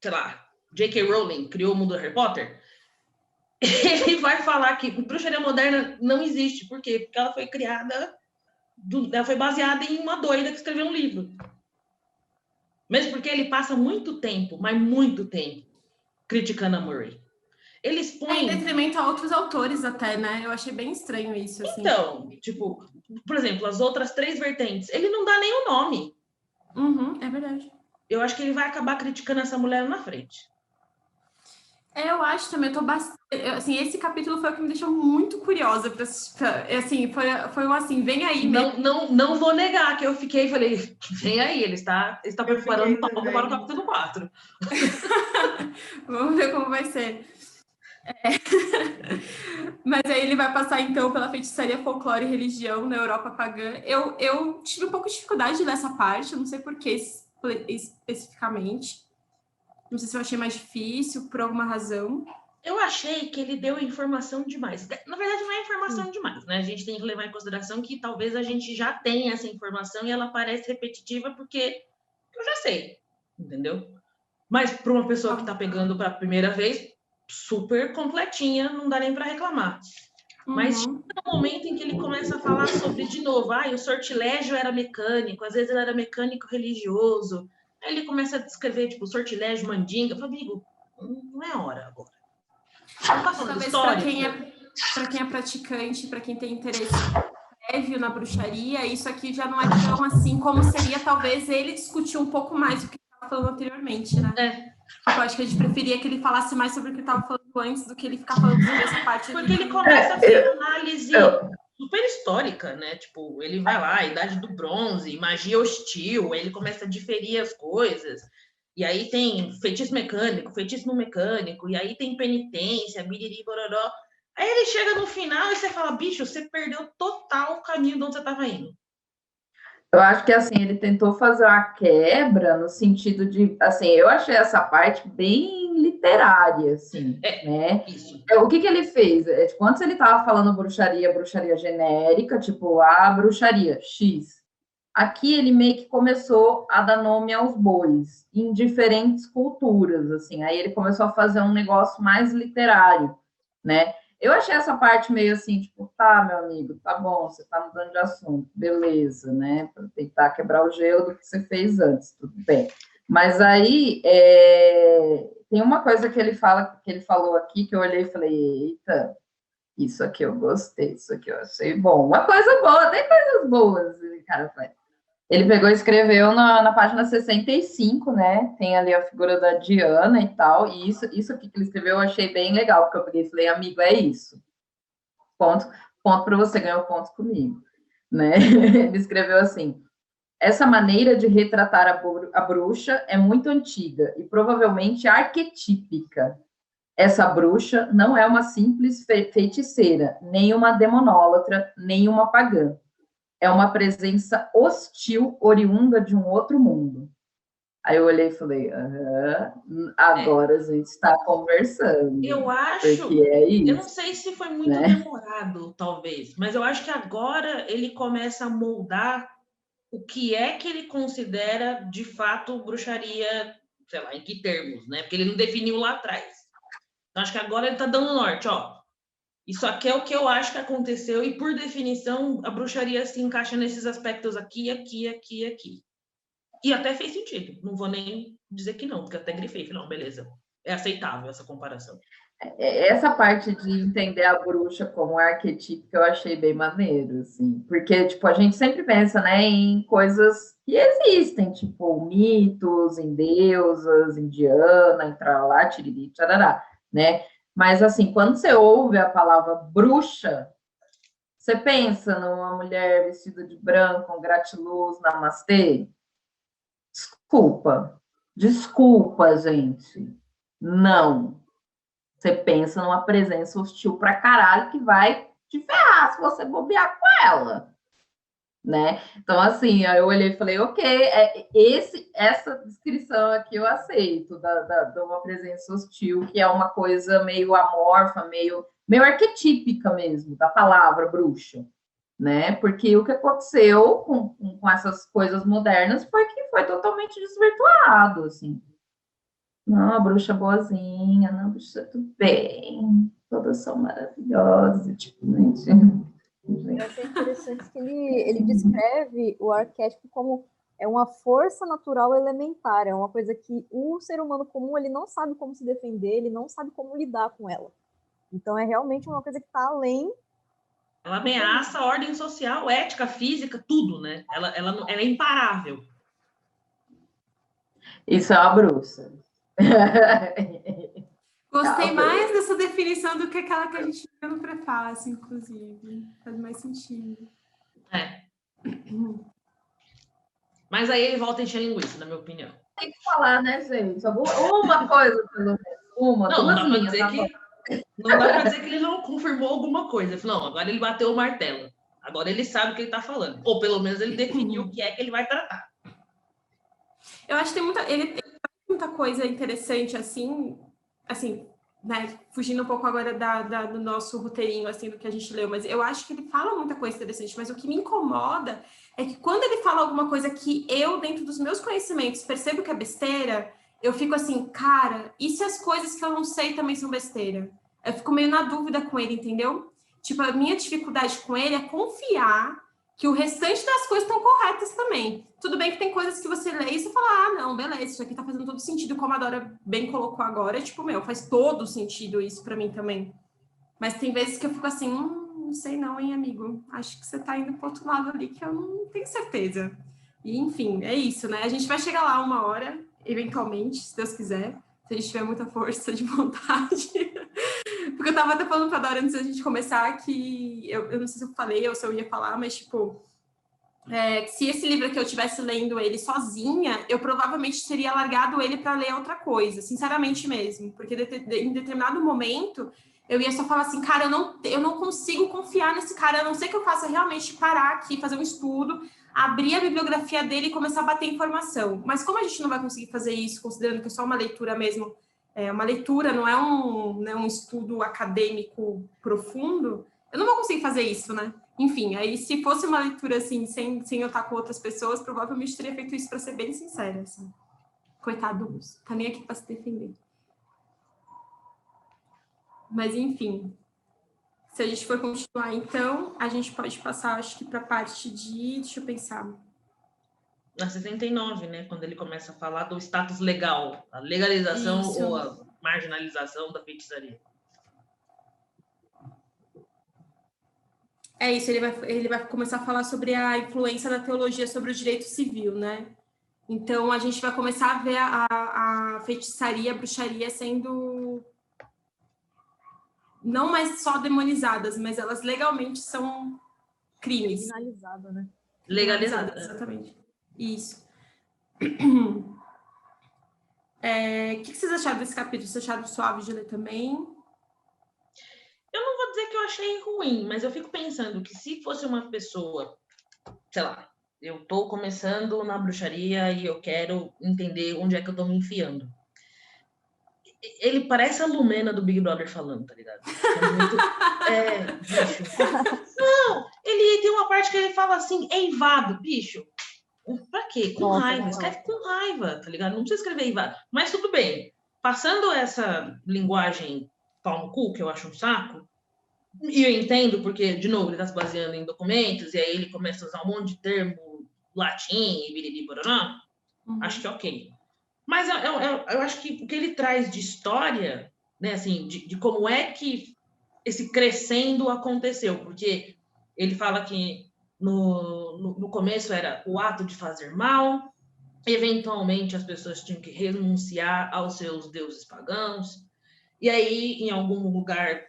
sei lá, J.K. Rowling criou o mundo do Harry Potter, ele vai falar que bruxaria moderna não existe. Por quê? Porque ela foi criada, ela foi baseada em uma doida que escreveu um livro. Mesmo porque ele passa muito tempo, mas muito tempo, criticando a Murray. Eles põem... Em detrimento a outros autores até, né? Eu achei bem estranho isso, assim. Então, tipo, por exemplo, as outras 3 vertentes, ele não dá nenhum nome. É verdade. Eu acho que ele vai acabar criticando essa mulher na frente. Eu acho também, eu tô bastante... Assim, esse capítulo foi o que me deixou muito curiosa. Assim, foi um assim, vem aí mesmo. Não vou negar que eu falei, vem aí, ele está preparando o palco para o capítulo 4. Vamos ver como vai ser. Mas aí ele vai passar, então, pela feitiçaria, folclore e religião na Europa pagã. Eu tive um pouco de dificuldade nessa parte, eu não sei por que especificamente. Não sei se eu achei mais difícil, por alguma razão. Eu achei que ele deu informação demais. Na verdade, não é informação demais, né? A gente tem que levar em consideração que talvez a gente já tenha essa informação e ela parece repetitiva porque eu já sei, entendeu? Mas para uma pessoa que está pegando para a primeira vez, super completinha, não dá nem para reclamar. Mas chega um momento em que ele começa a falar sobre, de novo, o sortilégio era mecânico, às vezes ele era mecânico religioso. Aí ele começa a descrever, tipo, sortilégio, mandinga. Eu falo, amigo, não é hora agora. Não tá falando história. Para quem é praticante, para quem tem interesse prévio na bruxaria, isso aqui já não é tão assim como seria, talvez, ele discutir um pouco mais do que ele estava falando anteriormente, né? Eu acho que a gente preferia que ele falasse mais sobre o que ele estava falando antes do que ele ficar falando sobre essa parte. Porque ele começa a fazer análise super histórica, né? Tipo, ele vai lá, Idade do Bronze, magia hostil, aí ele começa a diferir as coisas. E aí tem feitiço mecânico, feitiço não mecânico, e aí tem penitência, biriri, bororó. Aí ele chega no final e você fala, bicho, você perdeu total o caminho de onde você estava indo. Eu acho que, assim, ele tentou fazer uma quebra no sentido de, assim, eu achei essa parte bem literária, assim, né? Isso. O que ele fez? Tipo, antes ele estava falando bruxaria genérica, tipo, a bruxaria X. Aqui ele meio que começou a dar nome aos bois, em diferentes culturas, assim. Aí ele começou a fazer um negócio mais literário, né? Eu achei essa parte meio assim, tipo, tá, meu amigo, tá bom, você tá mudando de assunto, beleza, né? Para tentar quebrar o gelo do que você fez antes, tudo bem. Mas aí tem uma coisa que ele falou aqui que eu olhei e falei, eita, isso aqui eu gostei, isso aqui eu achei bom. Uma coisa boa, tem coisas boas, cara, ele pegou e escreveu na página 65, né? Tem ali a figura da Diana e tal. E isso aqui que ele escreveu eu achei bem legal, porque eu peguei e falei, amigo, é isso. Ponto para você ganhar o ponto comigo. Né? Ele escreveu assim: essa maneira de retratar a bruxa é muito antiga e provavelmente arquetípica. Essa bruxa não é uma simples feiticeira, nem uma demonólatra, nem uma pagã. É uma presença hostil, oriunda de um outro mundo. Aí eu olhei e falei, agora a gente está conversando. Eu acho, é isso, eu não sei se foi muito demorado, talvez, mas eu acho que agora ele começa a moldar o que é que ele considera, de fato, bruxaria, sei lá, em que termos, né? Porque ele não definiu lá atrás. Então, acho que agora ele está dando norte, ó. Isso aqui é o que eu acho que aconteceu e, por definição, a bruxaria se encaixa nesses aspectos aqui, aqui, aqui, aqui. E até fez sentido. Não vou nem dizer que não, porque até grifei. Não, beleza. É aceitável essa comparação. Essa parte de entender a bruxa como arquetípico eu achei bem maneiro, assim. Porque, tipo, a gente sempre pensa, né, em coisas que existem, tipo, mitos, em deusas, indiana, entralá, tiriri, tcharará, né? Mas, assim, quando você ouve a palavra bruxa, você pensa numa mulher vestida de branco, com gratiluz, namastê? Desculpa, gente. Não. Você pensa numa presença hostil pra caralho que vai te ferrar se você bobear com ela, né? Então, assim, aí eu olhei e falei, ok, essa descrição aqui eu aceito, de uma presença hostil, que é uma coisa meio amorfa, meio arquetípica mesmo, da palavra bruxa, né? Porque o que aconteceu com essas coisas modernas foi que foi totalmente desvirtuado, assim. Não, a bruxa boazinha, não, a bruxa tudo bem, todas são maravilhosas, tipo, gente. Eu achei interessante que ele descreve o arquétipo como uma força natural elementar, é uma coisa que o ser humano comum ele não sabe como se defender, ele não sabe como lidar com ela. Então é realmente uma coisa que está além. Ela ameaça a ordem social, ética, física, tudo, né? Ela é imparável. Isso é uma bruxa. Gostei mais dessa definição do que aquela que a gente viu no prefácio, inclusive. Faz mais sentido. Mas aí ele volta a encher linguiça, na minha opinião. Tem que falar, né, gente? Uma coisa, pelo menos. Não dá pra dizer não dá pra dizer que ele não confirmou alguma coisa. Não, agora ele bateu o martelo. Agora ele sabe o que ele tá falando. Ou pelo menos ele definiu o que é que ele vai tratar. Eu acho que ele tem muita coisa interessante, assim, né? Fugindo um pouco agora do nosso roteirinho, assim, do que a gente leu, mas eu acho que ele fala muita coisa interessante, mas o que me incomoda é que quando ele fala alguma coisa que eu, dentro dos meus conhecimentos, percebo que é besteira, eu fico assim, cara, e se as coisas que eu não sei também são besteira? Eu fico meio na dúvida com ele, entendeu? Tipo, a minha dificuldade com ele é confiar que o restante das coisas estão corretas também. Tudo bem que tem coisas que você lê e você fala, ah, não, beleza, isso aqui tá fazendo todo sentido, como a Dora bem colocou agora, tipo, faz todo sentido isso pra mim também. Mas tem vezes que eu fico assim, não sei não, hein, amigo? Acho que você tá indo pro outro lado ali que eu não tenho certeza. E, enfim, é isso, né? A gente vai chegar lá uma hora, eventualmente, se Deus quiser, se a gente tiver muita força de vontade. Porque eu tava até falando pra Dora antes da gente começar que, eu não sei se eu falei ou se eu ia falar, mas, tipo, se esse livro aqui eu estivesse lendo ele sozinha, eu provavelmente teria largado ele para ler outra coisa, sinceramente mesmo. Porque em determinado momento, eu ia só falar assim, cara, eu não consigo confiar nesse cara, a não ser que eu faça realmente parar aqui, fazer um estudo, abrir a bibliografia dele e começar a bater informação. Mas como a gente não vai conseguir fazer isso, considerando que é só uma leitura mesmo, uma leitura, não é um estudo acadêmico profundo, eu não vou conseguir fazer isso, né? Enfim, aí se fosse uma leitura assim, sem eu estar com outras pessoas, provavelmente teria feito isso, para ser bem sincera, assim. Coitado do Lúcio, tá nem aqui para se defender. Mas, enfim, se a gente for continuar, então, a gente pode passar, acho que, para a parte de... Deixa eu pensar. Na 69, né? Quando ele começa a falar do status legal, a legalização Isso. ou a marginalização da feitiçaria. É isso, ele vai começar a falar sobre a influência da teologia sobre o direito civil, né? Então, a gente vai começar a ver a feitiçaria, a bruxaria sendo não mais só demonizadas, mas elas legalmente são crimes. Finalizada, né? Legalizada. Exatamente. Isso. O que vocês acharam desse capítulo? Vocês acharam suave de ler também? Eu não vou dizer que eu achei ruim, mas eu fico pensando que se fosse uma pessoa, sei lá, eu tô começando na bruxaria e eu quero entender onde é que eu tô me enfiando. Ele parece a Lumena do Big Brother falando, tá ligado? Bicho. Não, ele tem uma parte que ele fala assim, eivado, bicho. Pra quê? Com raiva. Escreve com raiva, tá ligado? Não precisa escrever eivado. Mas tudo bem. Passando essa linguagem pau no cu, que eu acho um saco, e eu entendo porque, de novo, ele tá se baseando em documentos, e aí ele começa a usar um monte de termo latim e biriri bororó, acho que é ok. Mas eu acho que o que ele traz de história, né, assim, de como é que esse crescendo aconteceu, porque ele fala que no começo era o ato de fazer mal, eventualmente as pessoas tinham que renunciar aos seus deuses pagãos, e aí em algum lugar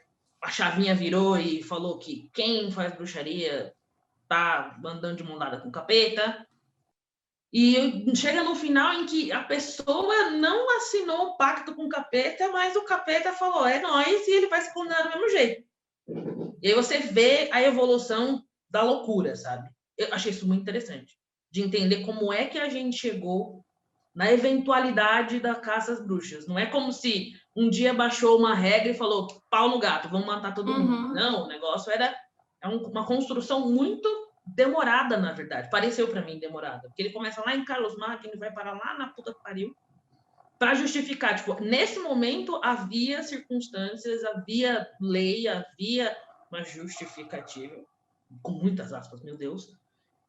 a chavinha virou e falou que quem faz bruxaria tá andando de mão dada com o capeta. E chega no final em que a pessoa não assinou o pacto com o capeta, mas o capeta falou, é nóis, e ele vai se condenar do mesmo jeito. E aí você vê a evolução da loucura, sabe? Eu achei isso muito interessante, de entender como é que a gente chegou na eventualidade da caça às bruxas. Não é como se um dia baixou uma regra e falou, pau no gato, vamos matar todo mundo. Não, o negócio era uma construção muito demorada, na verdade. Pareceu para mim demorada. Porque ele começa lá em Carlos Magno e vai para lá na puta que pariu para justificar. Tipo, nesse momento havia circunstâncias, havia lei, havia uma justificativa, com muitas aspas, meu Deus,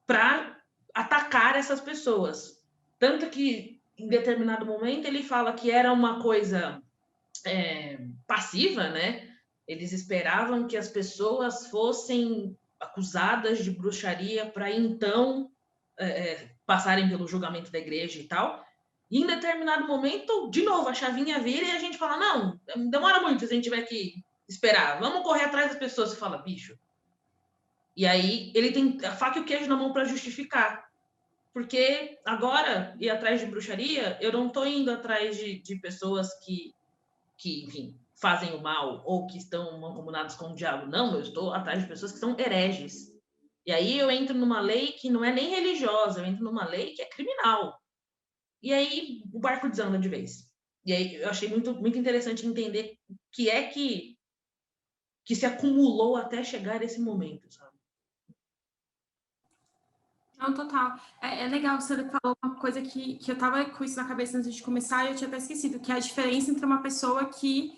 para atacar essas pessoas. Tanto que, em determinado momento, ele fala que era uma coisa passiva, né? Eles esperavam que as pessoas fossem acusadas de bruxaria para então passarem pelo julgamento da igreja e tal. E em determinado momento, de novo, a chavinha vira e a gente fala, não, demora muito se a gente tiver que esperar. Vamos correr atrás das pessoas. Você fala, bicho. E aí ele tem a faca e o queijo na mão para justificar. Porque agora, ir atrás de bruxaria, eu não estou indo atrás de pessoas que, enfim, fazem o mal ou que estão mancomunados com o diabo. Não, eu estou atrás de pessoas que são hereges. E aí eu entro numa lei que não é nem religiosa, eu entro numa lei que é criminal. E aí o barco desanda de vez. E aí eu achei muito, muito interessante entender o que é que se acumulou até chegar esse momento, sabe? Não, total. É legal, você falou uma coisa que eu tava com isso na cabeça antes de começar e eu tinha até esquecido, que é a diferença entre uma pessoa que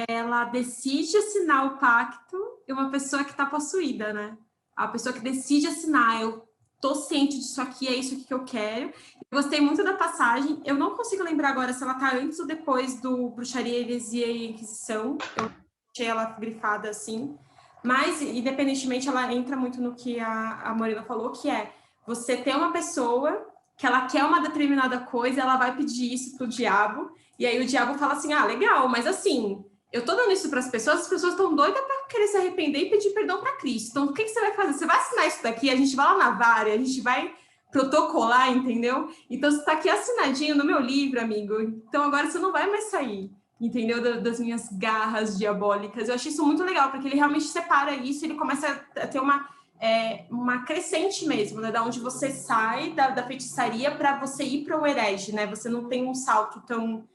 ela decide assinar o pacto e uma pessoa que está possuída, né? A pessoa que decide assinar, eu tô ciente disso aqui, é isso aqui que eu quero. Eu gostei muito da passagem, eu não consigo lembrar agora se ela tá antes ou depois do Bruxaria, Heresia e Inquisição, eu achei ela grifada assim, mas, independentemente, ela entra muito no que a Morena falou, que é você ter uma pessoa que ela quer uma determinada coisa, ela vai pedir isso pro diabo, e aí o diabo fala assim, legal, mas assim, eu tô dando isso para as pessoas estão doidas para querer se arrepender e pedir perdão para Cristo. Então, o que você vai fazer? Você vai assinar isso daqui, a gente vai lá na vara, a gente vai protocolar, entendeu? Então, você tá aqui assinadinho no meu livro, amigo. Então, agora você não vai mais sair, entendeu? Das minhas garras diabólicas. Eu achei isso muito legal, porque ele realmente separa isso, ele começa a ter uma crescente mesmo, né? Da onde você sai da feitiçaria para você ir para o herege, né? Você não tem um salto tão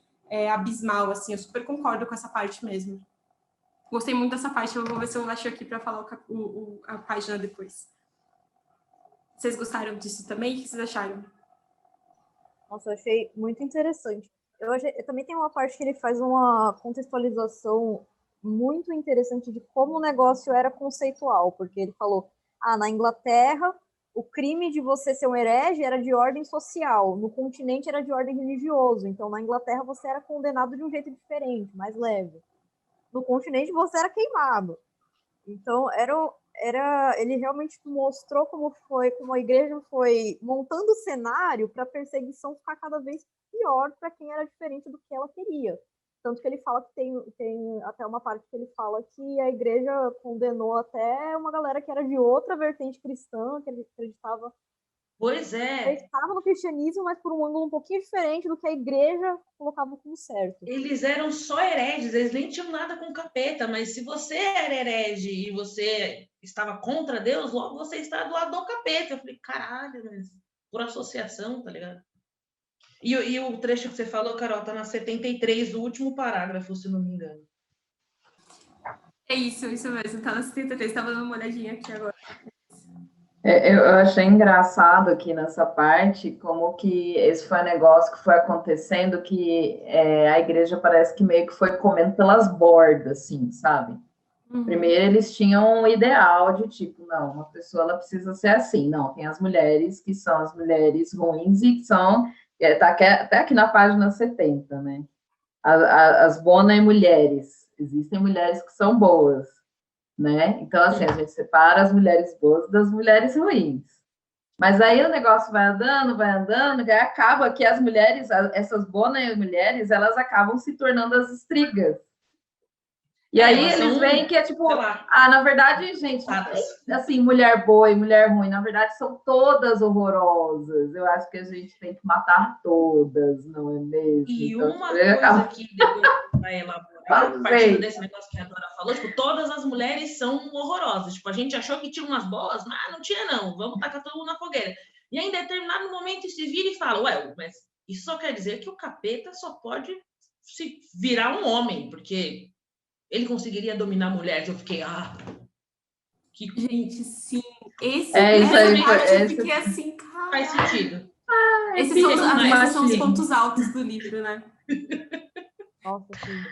abismal, assim. Eu super concordo com essa parte mesmo. Gostei muito dessa parte, eu vou ver se eu acho aqui para falar a página depois. Vocês gostaram disso também? O que vocês acharam? Nossa, eu achei muito interessante. Eu também tem uma parte que ele faz uma contextualização muito interessante de como o negócio era conceitual, porque ele falou, na Inglaterra, o crime de você ser um herege era de ordem social, no continente era de ordem religioso, então na Inglaterra você era condenado de um jeito diferente, mais leve. No continente você era queimado. Então ele realmente mostrou como a igreja foi montando o cenário para a perseguição ficar cada vez pior para quem era diferente do que ela queria. Tanto que ele fala que tem até uma parte que ele fala que a igreja condenou até uma galera que era de outra vertente cristã, que acreditava. Pois é. Acreditava no cristianismo, mas por um ângulo um pouquinho diferente do que a igreja colocava como certo. Eles eram só hereges, eles nem tinham nada com capeta, mas se você era herege e você estava contra Deus, logo você está do lado do capeta. Eu falei, caralho, mas por associação, tá ligado? E o trecho que você falou, Carol, tá na 73, o último parágrafo, se não me engano. É isso mesmo, tá na 73, estava dando uma olhadinha aqui agora. Eu achei engraçado aqui nessa parte, como que esse foi um negócio que foi acontecendo, que a igreja parece que meio que foi comendo pelas bordas, assim, sabe? Uhum. Primeiro eles tinham um ideal de tipo, não, uma pessoa ela precisa ser assim, não, tem as mulheres que são as mulheres ruins e que são, tá até aqui na página 70, né? As bonas mulheres, existem mulheres que são boas, né? Então, assim, a gente separa as mulheres boas das mulheres ruins. Mas aí o negócio vai andando, e acaba que as mulheres, essas boas mulheres, elas acabam se tornando as estrigas. E aí eles veem que é tipo, na verdade, gente, assim, mulher boa e mulher ruim, na verdade, são todas horrorosas. Eu acho que a gente tem que matar todas, não é mesmo? E então, uma coisa que depois vai elaborar, partindo desse negócio que a Dora falou, tipo, todas as mulheres são horrorosas. Tipo, a gente achou que tinha umas boas, mas não tinha não, vamos tacar todo mundo na fogueira. E aí, em determinado momento, se vira e fala, mas isso só quer dizer que o capeta só pode se virar um homem, porque ele conseguiria dominar mulheres. Eu fiquei, Que Gente, sim. Isso aí aí eu esse fiquei assim, cara. faz sentido. Esses são os machismo. pontos altos do livro, né? Nossa, sim.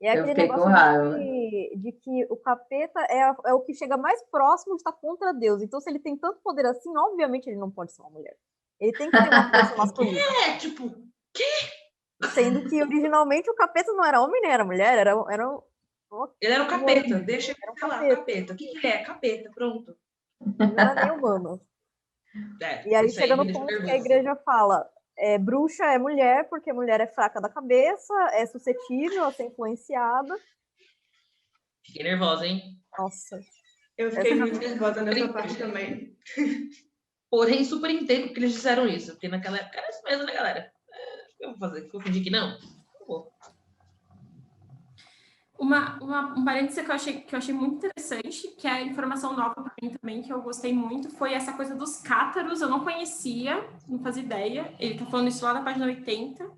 E é Eu aquele fiquei com negócio raiva. de que o capeta é o que chega mais próximo de estar contra Deus. Então, se ele tem tanto poder assim, obviamente ele não pode ser uma mulher. Ele tem que ter uma força masculina. Tipo, Sendo que originalmente o capeta não era homem nem era mulher, era ele era o capeta, deixa Era um ele lá, capeta. capeta. O que ele é? Capeta, pronto. não era nem humano. E aí isso chega me no deixa ponto que a nervoso. igreja fala: bruxa é mulher, porque mulher é fraca da cabeça, é suscetível a ser influenciada. Fiquei nervosa, hein? Nossa. Eu fiquei muito nervosa nessa parte também. Porém, super entendo porque eles disseram isso, porque naquela época era isso mesmo, né, galera? Eu vou fazer, vou fingir que não. Um parêntese que eu achei muito interessante, que é a informação nova para mim também, que eu gostei muito, foi essa coisa dos cátaros. Eu não conhecia, não fazia ideia. Ele tá falando isso lá na página 80,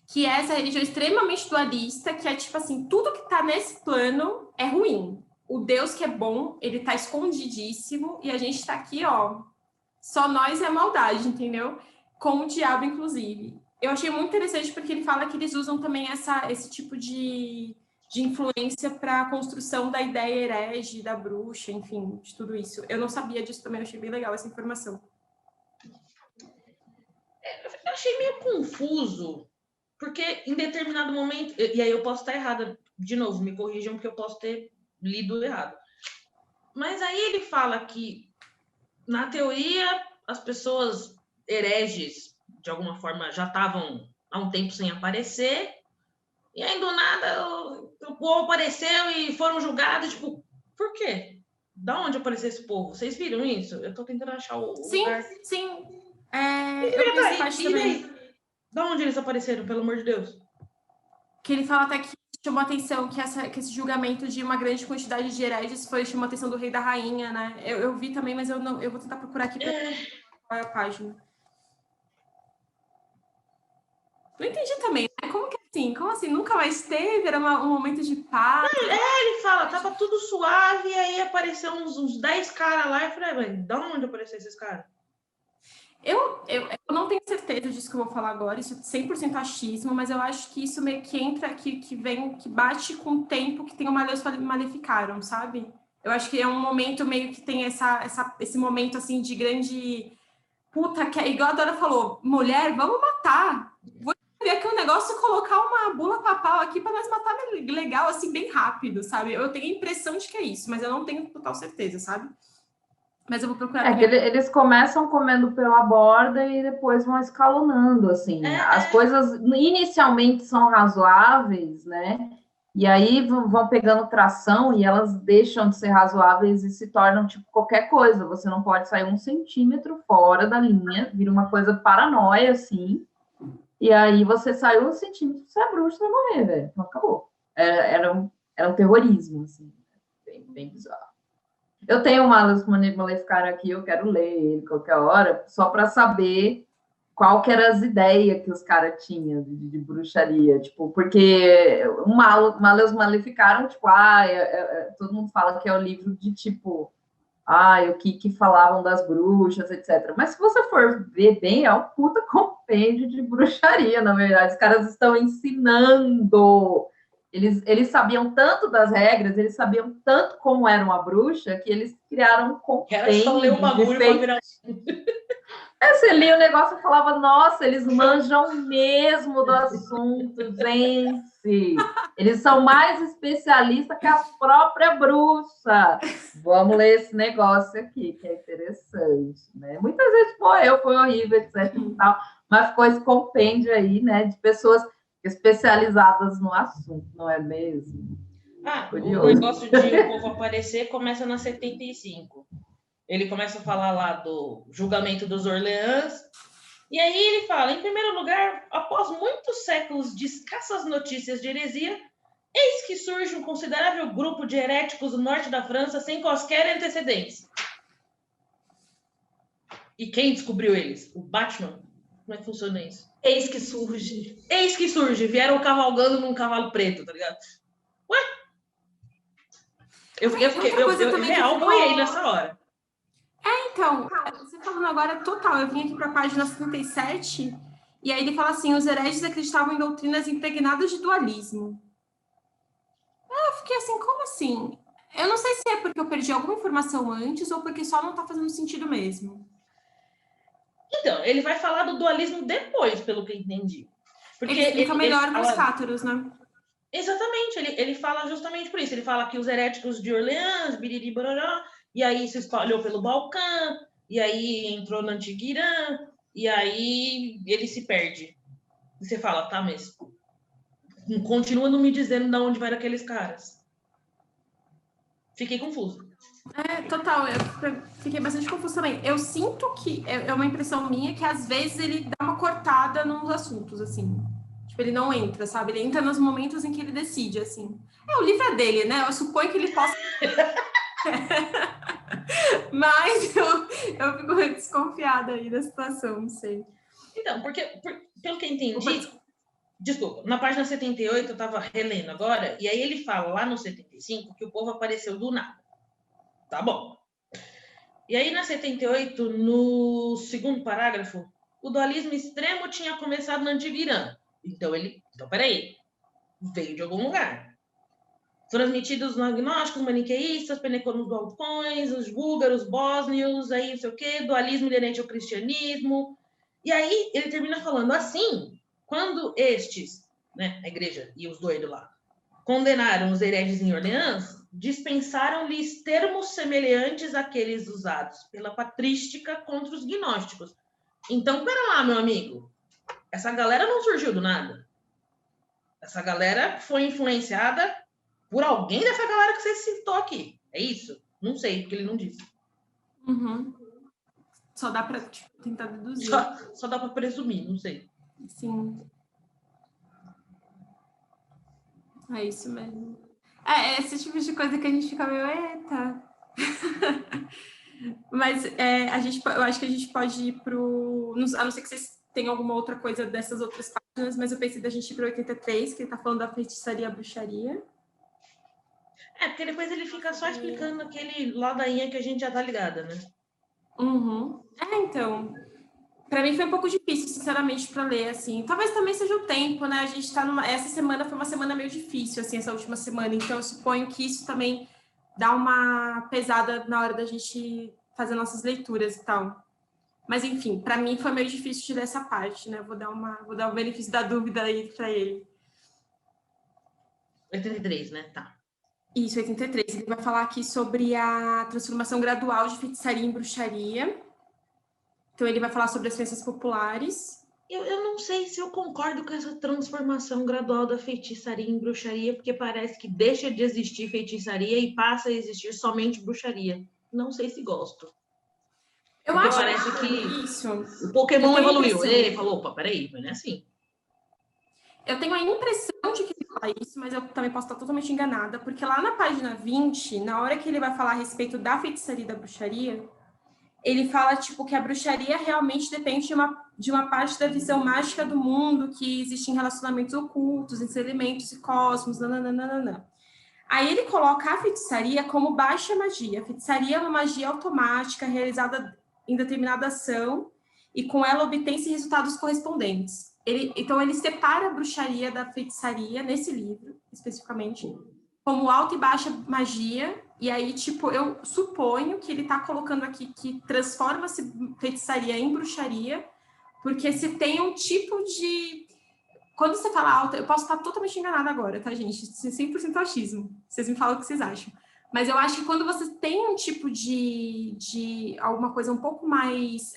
que é essa religião extremamente dualista, que é tipo assim, tudo que tá nesse plano é ruim. O Deus que é bom, ele tá escondidíssimo, e a gente tá aqui, ó, só nós é a maldade, entendeu? Com o diabo, inclusive. Eu achei muito interessante porque ele fala que eles usam também esse tipo de influência para a construção da ideia herege, da bruxa, enfim, de tudo isso. Eu não sabia disso também, eu achei bem legal essa informação. Eu achei meio confuso, porque em determinado momento, e aí eu posso estar errada, de novo, me corrijam porque eu posso ter lido errado. Mas aí ele fala que, na teoria, as pessoas hereges, de alguma forma, já estavam há um tempo sem aparecer, e aí, do nada, o povo apareceu e foram julgados, tipo, por quê? Da onde apareceu esse povo? Vocês viram isso? Eu tô tentando achar o lugar. Sim. Eu vi essa parte também. Da onde eles apareceram, pelo amor de Deus? Que ele fala até que chamou a atenção que esse julgamento de uma grande quantidade de hereges chamou a atenção do rei e da rainha, né? Eu vi também, mas eu vou tentar procurar aqui para a página. Não entendi também, né? Como que assim? Como assim? Nunca mais teve? Era um momento de paz? Ele fala, tava tudo suave, e aí apareceu uns 10 caras lá, e eu falei, mas de onde apareceram esses caras? Eu não tenho certeza disso que eu vou falar agora, isso é 100% achismo, mas eu acho que isso meio que entra, que bate com o tempo que tem o Malleus Maleficarum, sabe? Eu acho que é um momento meio que tem esse momento, assim, de grande... Puta, que igual a Dora falou, mulher, vamos matar. Vou ver aqui um negócio e colocar uma bula papal aqui para nós matar legal, assim, bem rápido, sabe? Eu tenho a impressão de que é isso, mas eu não tenho total certeza, sabe? Mas eu vou procurar. Que eles começam comendo pela borda e depois vão escalonando, assim. As coisas inicialmente são razoáveis, né? E aí vão pegando tração e elas deixam de ser razoáveis e se tornam tipo qualquer coisa. Você não pode sair 1 centímetro fora da linha, vira uma coisa paranoia, assim. E aí você saiu 1 centímetro, você é bruxo, você vai morrer, velho. Então acabou. Era um terrorismo, assim. Bem bizarro. Eu tenho o Malleus Maleficarum aqui, eu quero ler ele qualquer hora, só para saber qual que eram as ideias que os caras tinham de bruxaria, tipo, porque o Malleus Maleficarum, tipo, todo mundo fala que é o livro de, tipo, o que falavam das bruxas, etc. Mas se você for ver bem, é um puta compêndio de bruxaria, na verdade. Os caras estão ensinando. Eles sabiam tanto das regras, eles sabiam tanto como era uma bruxa, que eles criaram um compêndio. Era só ler o bagulho para virar... Você lia o negócio e falava, nossa, eles manjam mesmo do assunto, gente. Eles são mais especialistas que as próprias bruxas. Vamos ler esse negócio aqui, que é interessante, né? Muitas vezes foi horrível, etc. E tal, mas ficou esse compêndio aí, né, de pessoas especializadas no assunto, não é mesmo? O negócio de o povo aparecer começa na 75. Ele começa a falar lá do julgamento dos Orleans, e aí ele fala, em primeiro lugar, após muitos séculos de escassas notícias de heresia, eis que surge um considerável grupo de heréticos do norte da França sem quaisquer antecedentes. E quem descobriu eles? O Batman? Como é que funciona isso? Eis que surge. Eis que surge. Vieram cavalgando num cavalo preto, tá ligado? Ué? Eu real boiei nessa hora. Então, você falando agora, total, eu vim aqui para a página 77, e aí ele fala assim, os hereges acreditavam em doutrinas impregnadas de dualismo. Eu fiquei assim, como assim? Eu não sei se é porque eu perdi alguma informação antes ou porque só não está fazendo sentido mesmo. Então, ele vai falar do dualismo depois, pelo que eu entendi. Porque ele explica melhor para os cátaros, né? Exatamente, ele fala justamente por isso. Ele fala que os heréticos de Orleans, biriri, bororó, e aí se espalhou pelo Balcã, e aí entrou no Antigo Irã, e aí ele se perde. E você fala, tá, mas continua não me dizendo de onde vai aqueles caras. Fiquei confusa. Total, eu fiquei bastante confusa também. Eu sinto que, é uma impressão minha, que às vezes ele dá uma cortada nos assuntos, assim. Tipo, ele não entra, sabe? Ele entra nos momentos em que ele decide, assim. O livro é dele, né? Eu suponho que ele possa... Mas eu fico desconfiada aí da situação, não sei. Então, pelo que eu entendi... Desculpa, na página 78 eu estava relendo agora, e aí ele fala lá no 75 que o povo apareceu do nada. Tá bom. E aí na 78, no segundo parágrafo, o dualismo extremo tinha começado no Antigo Irã. Então peraí, veio de algum lugar. Transmitidos os agnósticos, maniqueístas, penteconos, os búlgaros, bósnios, aí não sei o quê, dualismo inerente ao cristianismo. E aí ele termina falando assim, quando estes, né, a igreja e os doidos lá, condenaram os hereges em Orleans, dispensaram-lhes termos semelhantes àqueles usados pela patrística contra os gnósticos. Então, pera lá, meu amigo, essa galera não surgiu do nada. Essa galera foi influenciada por alguém dessa galera que você citou aqui. É isso? Não sei, porque ele não disse. Uhum. Só dá para tentar deduzir. Só dá para presumir, não sei. Sim. É isso mesmo. Esse tipo de coisa que a gente fica meio, eita. Mas eu acho que a gente pode ir pro... A não ser que vocês tenham alguma outra coisa dessas outras páginas, mas eu pensei da gente ir pro 83, que ele tá falando da feitiçaria e a bruxaria. Porque depois ele fica só explicando aquele ladainha que a gente já tá ligada, né? Uhum. Então... Para mim foi um pouco difícil, sinceramente, para ler, assim. Talvez também seja o tempo, né? A gente tá essa semana foi uma semana meio difícil, assim, essa última semana. Então, eu suponho que isso também dá uma pesada na hora da gente fazer nossas leituras e tal. Mas, enfim, para mim foi meio difícil de ler essa parte, né? Vou dar o benefício da dúvida aí para ele. 83, né? Tá. Isso, 83. Ele vai falar aqui sobre a transformação gradual de feitiçaria em bruxaria. Então, ele vai falar sobre as crenças populares. Eu não sei se eu concordo com essa transformação gradual da feitiçaria em bruxaria, porque parece que deixa de existir feitiçaria e passa a existir somente bruxaria. Não sei se gosto. Eu acho parece que isso. O Pokémon evoluiu. Ele falou, opa, peraí, mas não é assim. Eu tenho a impressão de que ele fala isso, mas eu também posso estar totalmente enganada, porque lá na página 20, na hora que ele vai falar a respeito da feitiçaria e da bruxaria, ele fala, tipo, que a bruxaria realmente depende de uma parte da visão mágica do mundo, que existem relacionamentos ocultos entre elementos e cosmos, nananana. Aí ele coloca a feitiçaria como baixa magia. A feitiçaria é uma magia automática, realizada em determinada ação, e com ela obtém-se resultados correspondentes. Então, ele separa a bruxaria da feitiçaria, nesse livro, especificamente, como alta e baixa magia. E aí, tipo, eu suponho que ele está colocando aqui que transforma-se feitiçaria em bruxaria, porque se tem um tipo de... Quando você fala alta, eu posso estar totalmente enganada agora, tá, gente? 100% achismo. Vocês me falam o que vocês acham. Mas eu acho que quando você tem um tipo de alguma coisa um pouco mais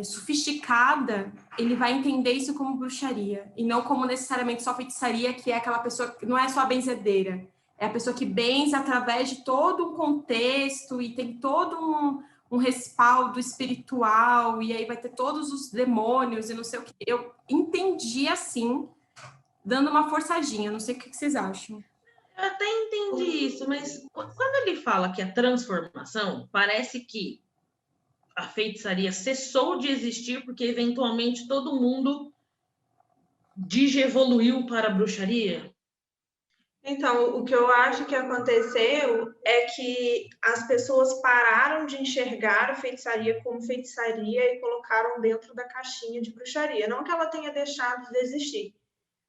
sofisticada, ele vai entender isso como bruxaria. E não como necessariamente só feitiçaria, que é aquela pessoa que não é só a benzedeira. É a pessoa que benze através de todo um contexto e tem todo um respaldo espiritual, e aí vai ter todos os demônios e não sei o que. Eu entendi assim, dando uma forçadinha. Não sei o que vocês acham. Eu até entendi isso, mas quando ele fala que a transformação, parece que a feitiçaria cessou de existir porque eventualmente todo mundo digievoluiu para a bruxaria. Então, o que eu acho que aconteceu é que as pessoas pararam de enxergar a feitiçaria como feitiçaria e colocaram dentro da caixinha de bruxaria. Não que ela tenha deixado de existir,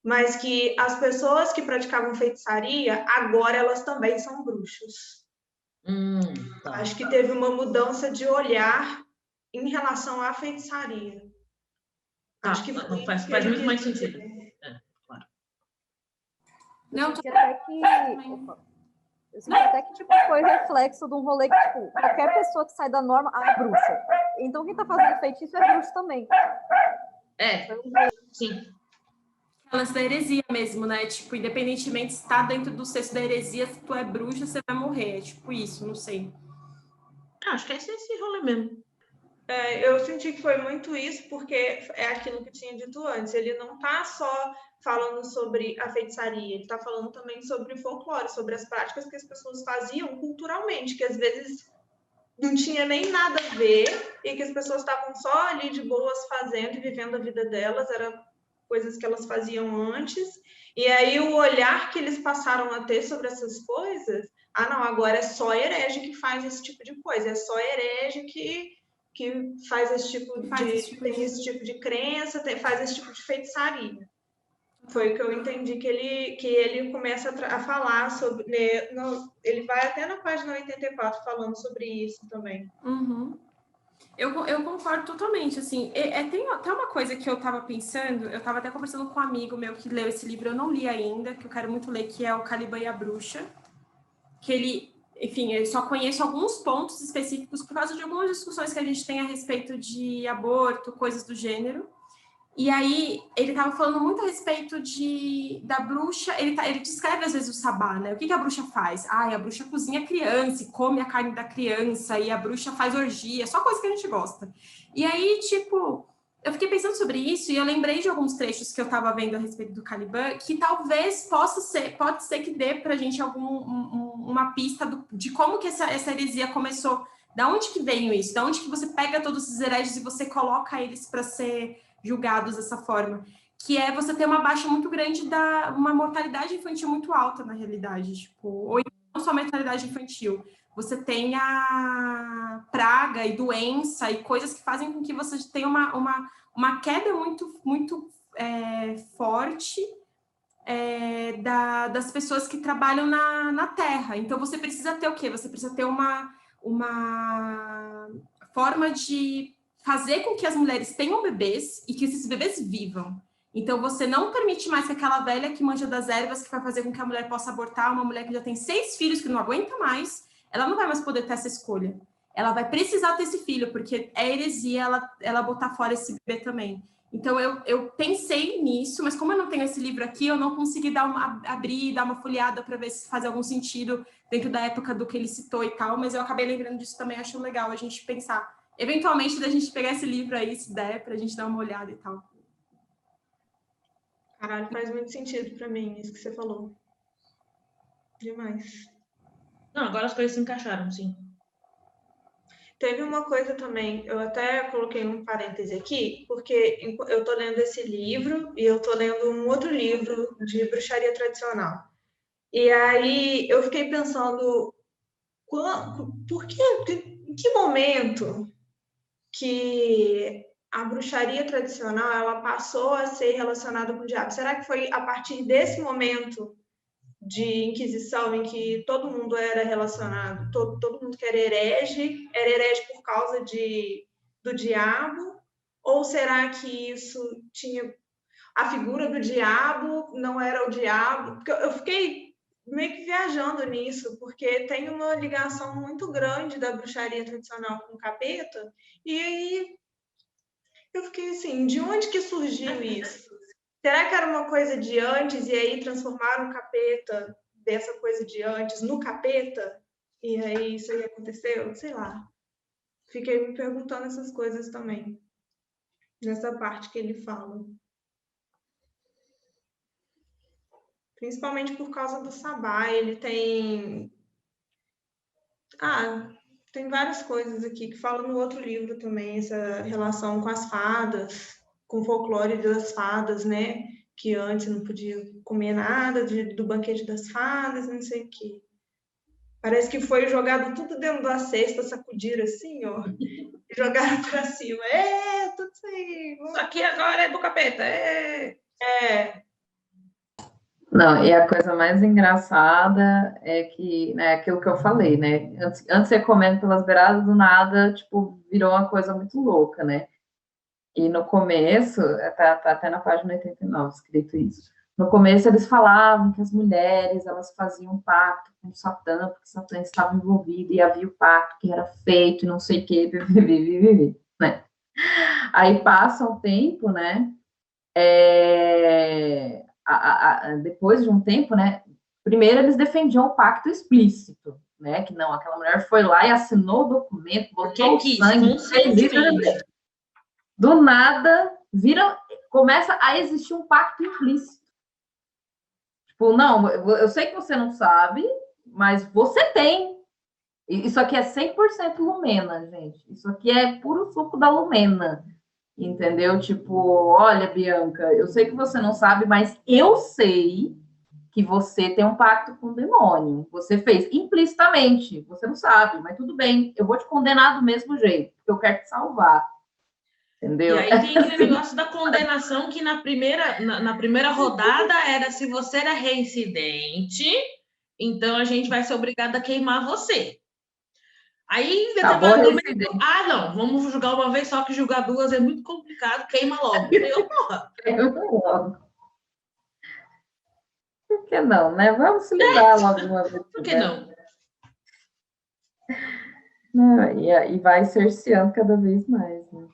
mas que as pessoas que praticavam feitiçaria, agora elas também são bruxos. Tá. Acho que teve uma mudança de olhar em relação à feitiçaria. Tá, Acho que não, foi faz isso que ele muito quis mais dizer. sentido. Claro. Não, Eu senti até que. Opa. Eu senti até que tipo, foi reflexo de um rolê que, tipo, qualquer pessoa que sai da norma é bruxa. Então quem tá fazendo feitiço é bruxo também. Sim. Aquelas da heresia mesmo, né? Tipo, independentemente se tá dentro do cesto da heresia, se tu é bruxa, você vai morrer. É tipo isso, não sei. Acho que é esse rolê mesmo. Eu senti que foi muito isso, porque é aquilo que eu tinha dito antes. Ele não está só falando sobre a feitiçaria, ele está falando também sobre folclore, sobre as práticas que as pessoas faziam culturalmente, que às vezes não tinha nem nada a ver e que as pessoas estavam só ali de boas fazendo e vivendo a vida delas, eram coisas que elas faziam antes. E aí o olhar que eles passaram a ter sobre essas coisas, não, agora é só herege que faz esse tipo de coisa, é só herege que faz esse tipo tem esse tipo de crença, faz esse tipo de feitiçaria. Foi o que eu entendi que ele começa a falar sobre. Ele vai até na página 84 falando sobre isso também. Uhum. Eu concordo totalmente, assim, tem até uma coisa que eu tava pensando, eu tava até conversando com um amigo meu que leu esse livro, eu não li ainda, que eu quero muito ler, que é o Caliban e a Bruxa, que ele, enfim, eu só conheço alguns pontos específicos por causa de algumas discussões que a gente tem a respeito de aborto, coisas do gênero. E aí, ele estava falando muito a respeito da bruxa, ele descreve às vezes o sabá, né? O que a bruxa faz? A bruxa cozinha a criança e come a carne da criança, e a bruxa faz orgia, só coisa que a gente gosta. E aí, tipo, eu fiquei pensando sobre isso e eu lembrei de alguns trechos que eu estava vendo a respeito do Caliban, que talvez pode ser que dê pra gente uma pista de como que essa heresia começou. Da onde que veio isso? Da onde que você pega todos esses hereges e você coloca eles para ser julgados dessa forma, que é você ter uma baixa muito grande uma mortalidade infantil muito alta, na realidade, tipo, ou não só mortalidade infantil, você tem a praga e doença e coisas que fazem com que você tenha uma queda muito forte das pessoas que trabalham na terra. Então, você precisa ter o quê? Você precisa ter uma forma de fazer com que as mulheres tenham bebês e que esses bebês vivam. Então, você não permite mais que aquela velha que manja das ervas, que vai fazer com que a mulher possa abortar, uma mulher que já tem 6 filhos, que não aguenta mais, ela não vai mais poder ter essa escolha. Ela vai precisar ter esse filho, porque é heresia ela botar fora esse bebê também. Então, eu pensei nisso, mas como eu não tenho esse livro aqui, eu não consegui abrir, dar uma folheada para ver se faz algum sentido dentro da época do que ele citou e tal, mas eu acabei lembrando disso também, acho legal a gente pensar. Eventualmente, da gente pegar esse livro aí, se der, pra gente dar uma olhada e tal. Caralho, faz muito sentido pra mim isso que você falou. Demais. Não, agora as coisas se encaixaram, sim. Teve uma coisa também, eu até coloquei um parêntese aqui, porque eu tô lendo esse livro e eu tô lendo um outro livro de bruxaria tradicional. E aí eu fiquei pensando, em que momento que a bruxaria tradicional ela passou a ser relacionada com o diabo? Será que foi a partir desse momento de Inquisição em que todo mundo era relacionado, todo mundo que era herege por causa do diabo? Ou será que isso tinha a figura do diabo não era o diabo? Porque eu fiquei meio que viajando nisso, porque tem uma ligação muito grande da bruxaria tradicional com o capeta, e aí eu fiquei assim, de onde que surgiu isso? Será que era uma coisa de antes e aí transformaram o capeta dessa coisa de antes no capeta? E aí isso aí aconteceu? Sei lá. Fiquei me perguntando essas coisas também, nessa parte que ele fala. Principalmente por causa do sabá, ele tem... tem várias coisas aqui que falam no outro livro também, essa relação com as fadas, com o folclore das fadas, né? que antes não podia comer nada do banquete das fadas, não sei o quê. Parece que foi jogado tudo dentro da cesta, sacudiram assim, ó, e jogaram pra cima. Tudo isso aí. Isso aqui agora é do capeta. Não, e a coisa mais engraçada é que, né, aquilo que eu falei, né? Antes você comendo pelas beiradas, do nada, tipo, virou uma coisa muito louca, né? E no começo, tá até na página 89 escrito isso. No começo eles falavam que as mulheres, elas faziam um pacto com o Satã, porque o Satã estava envolvido e havia o pacto que era feito, não sei o quê, né? Aí passa um tempo, né? Depois de um tempo, né? Primeiro eles defendiam o pacto explícito, né? Que não, aquela mulher foi lá e assinou o documento, botou o sangue, fez isso. Do nada, começa a existir um pacto implícito. Tipo, não, eu sei que você não sabe, mas você tem. Isso aqui é 100% Lumena, gente. Isso aqui é puro suco da Lumena. Entendeu? Tipo, olha, Bianca, eu sei que você não sabe, mas eu sei que você tem um pacto com o demônio. Você fez implicitamente. Você não sabe, mas tudo bem. Eu vou te condenar do mesmo jeito, porque eu quero te salvar. Entendeu? E aí tem aquele negócio da condenação que na primeira rodada era se você era reincidente, então a gente vai ser obrigado a queimar você. Aí, em determinado momento, não, vamos julgar uma vez só, que julgar duas é muito complicado, queima logo. Queima logo. Por que não, né? Vamos se livrar logo uma vez. Por que não? Não, e vai cerceando cada vez mais, né?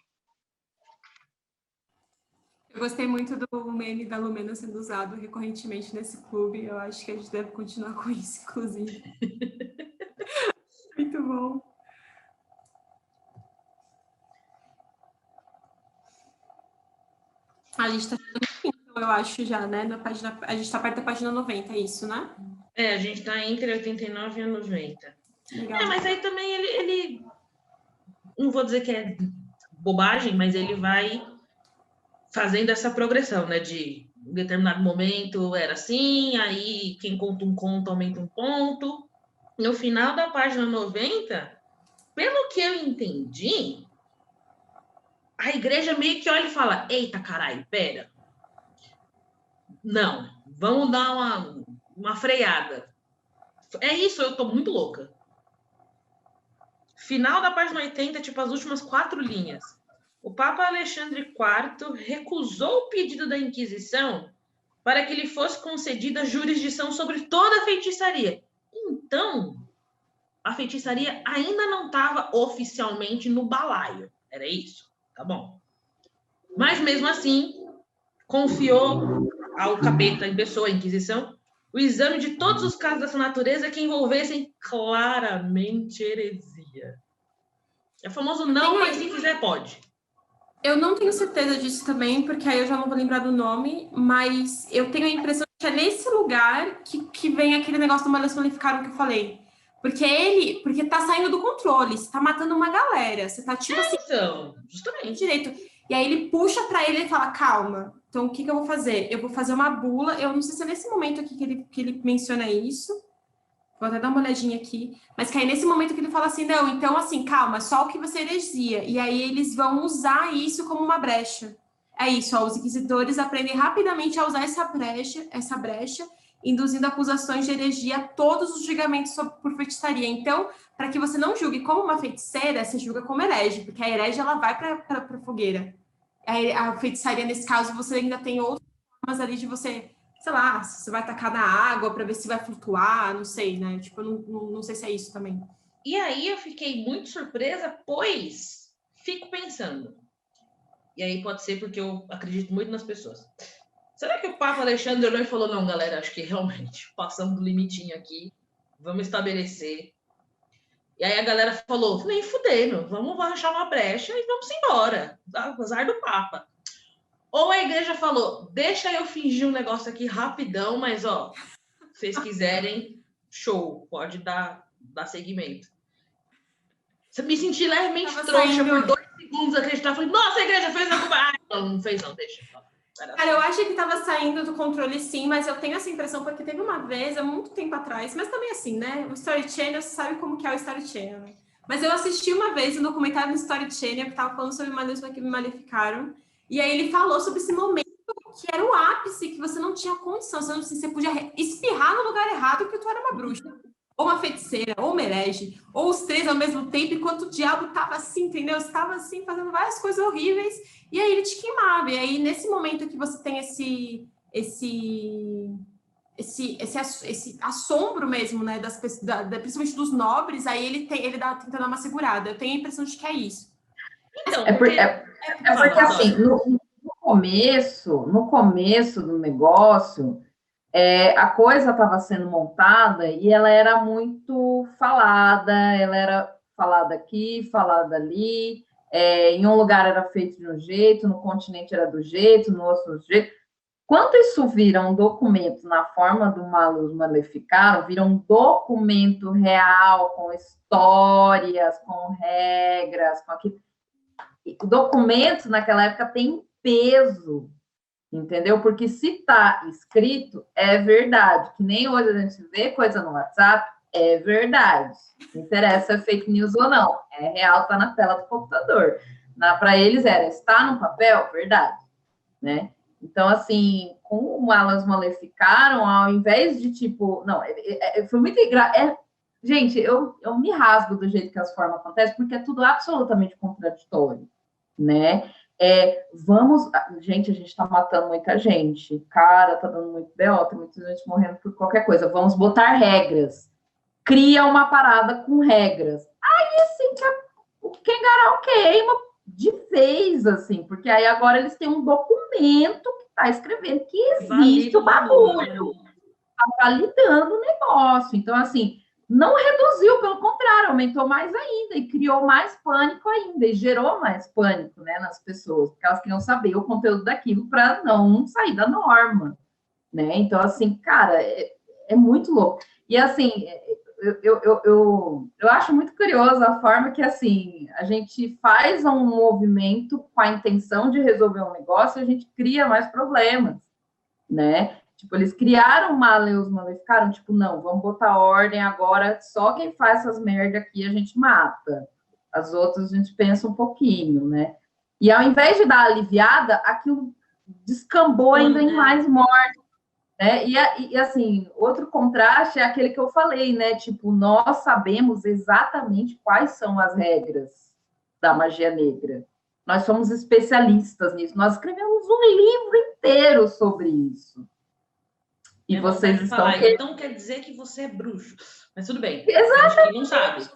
Eu gostei muito do meme da Lumena sendo usado recorrentemente nesse clube. Eu acho que a gente deve continuar com isso, inclusive. Muito bom. A gente está então, eu acho já, né? A gente está perto da página 90, é isso, né? A gente está entre 89 e 90. Legal. Mas aí também ele... Não vou dizer que é bobagem, mas ele vai fazendo essa progressão, né? De em determinado momento era assim, aí quem conta um conto aumenta um ponto. No final da página 90, pelo que eu entendi, a igreja meio que olha e fala: eita, caralho, pera. Não, vamos dar uma freada. É isso, eu tô muito louca. Final da página 80, tipo as últimas 4 linhas. O Papa Alexandre IV recusou o pedido da Inquisição para que lhe fosse concedida jurisdição sobre toda a feitiçaria. Então, a feitiçaria ainda não estava oficialmente no balaio. Era isso? Tá bom. Mas, mesmo assim, confiou ao capeta em pessoa, a Inquisição, o exame de todos os casos dessa natureza que envolvessem claramente heresia. É o famoso não, mas se quiser, pode. Eu não tenho certeza disso também, porque aí eu já não vou lembrar do nome, mas eu tenho a impressão que é nesse lugar que vem aquele negócio do Malleus Maleficarum que eu falei. Porque tá saindo do controle, você tá matando uma galera, você tá tipo assim... Então, justamente. Direito. E aí ele puxa para ele e fala, calma, então o que eu vou fazer? Eu vou fazer uma bula, eu não sei se é nesse momento aqui que ele menciona isso, vou até dar uma olhadinha aqui, mas que aí nesse momento que ele fala assim, não, então assim, calma, só o que você heresia, e aí eles vão usar isso como uma brecha. É isso, ó, os inquisidores aprendem rapidamente a usar essa brecha, induzindo acusações de heresia a todos os julgamentos por feitiçaria. Então, para que você não julgue como uma feiticeira, você julga como herege, porque a herege ela vai para a fogueira. A feitiçaria, nesse caso, você ainda tem outras formas ali de você, sei lá, se você vai tacar na água para ver se vai flutuar, não sei, né? Tipo, eu não sei se é isso também. E aí eu fiquei muito surpresa, pois fico pensando. E aí pode ser porque eu acredito muito nas pessoas. Será que o Papa Alexandre olhou e falou, não, galera, acho que realmente passamos do limitinho aqui, vamos estabelecer. E aí a galera falou, nem fudendo, vamos achar uma brecha e vamos embora, apesar do Papa. Ou a igreja falou, deixa eu fingir um negócio aqui rapidão, mas ó, se vocês quiserem, show, pode dar seguimento. Você me senti levemente trouxa por 2 segundos acreditar, falei, nossa, a igreja fez a culpa. Não fez não, deixa. Cara, eu acho que tava saindo do controle sim, mas eu tenho essa impressão porque teve uma vez, há muito tempo atrás, mas também assim, né? O Story Channel, você sabe como que é o Story Channel, né? Mas eu assisti uma vez um documentário no Story Channel que tava falando sobre Maldições que me maleficaram, e aí ele falou sobre esse momento que era o ápice, que você não tinha condição, você podia espirrar no lugar errado que tu era uma bruxa, ou uma feiticeira, ou uma herege, ou os três ao mesmo tempo, enquanto o diabo tava assim, entendeu? Você tava assim, fazendo várias coisas horríveis, e aí ele te queimava. E aí, nesse momento que você tem esse assombro mesmo, né, das pessoas, principalmente dos nobres, aí ele tenta dar uma segurada. Eu tenho a impressão de que é isso. Então, porque assim, no começo do negócio, a coisa estava sendo montada e ela era muito falada, ela era falada aqui, falada ali, em um lugar era feito de um jeito, no continente era do jeito, no outro do jeito. Quando isso vira um documento na forma do Malus Maleficaram, vira um documento real, com histórias, com regras, com aquilo. Documentos naquela época tem peso, entendeu? Porque se está escrito, é verdade. Que nem hoje a gente vê coisa no WhatsApp, é verdade. Não interessa se é fake news ou não. É real, está na tela do computador. Para eles está no papel, verdade. Né? Então, assim, com o Malus Maleficaram, ao invés de, tipo... Não, foi muito engraçado. Gente, eu me rasgo do jeito que as formas acontecem, porque é tudo absolutamente contraditório, né? Gente, a gente está matando muita gente. Cara, tá dando muito B.O., tem muita gente morrendo por qualquer coisa. Vamos botar regras. Cria uma parada com regras. Aí, assim, o Kengarau queima de vez, assim, porque aí agora eles têm um documento que está escrevendo que existe o bagulho. Está validando o negócio. Então, assim, não reduziu, pelo contrário, aumentou mais ainda e criou mais pânico ainda, e gerou mais pânico, né, nas pessoas, porque elas queriam saber o conteúdo daquilo para não sair da norma, né? Então, assim, cara, é muito louco. E, assim, eu acho muito curioso a forma que, assim, a gente faz um movimento com a intenção de resolver um negócio e a gente cria mais problemas, né? Tipo, eles criaram Malus Maleficaram, tipo, não, vamos botar ordem agora, só quem faz essas merda aqui a gente mata. As outras a gente pensa um pouquinho, né? E ao invés de dar aliviada, aquilo descambou ainda em mais morte, né? E assim, outro contraste é aquele que eu falei, né? Tipo, nós sabemos exatamente quais são as regras da magia negra. Nós somos especialistas nisso. Nós escrevemos um livro inteiro sobre isso. E vocês estão... Então quer dizer que você é bruxo. Mas tudo bem. Exatamente. Não sabe.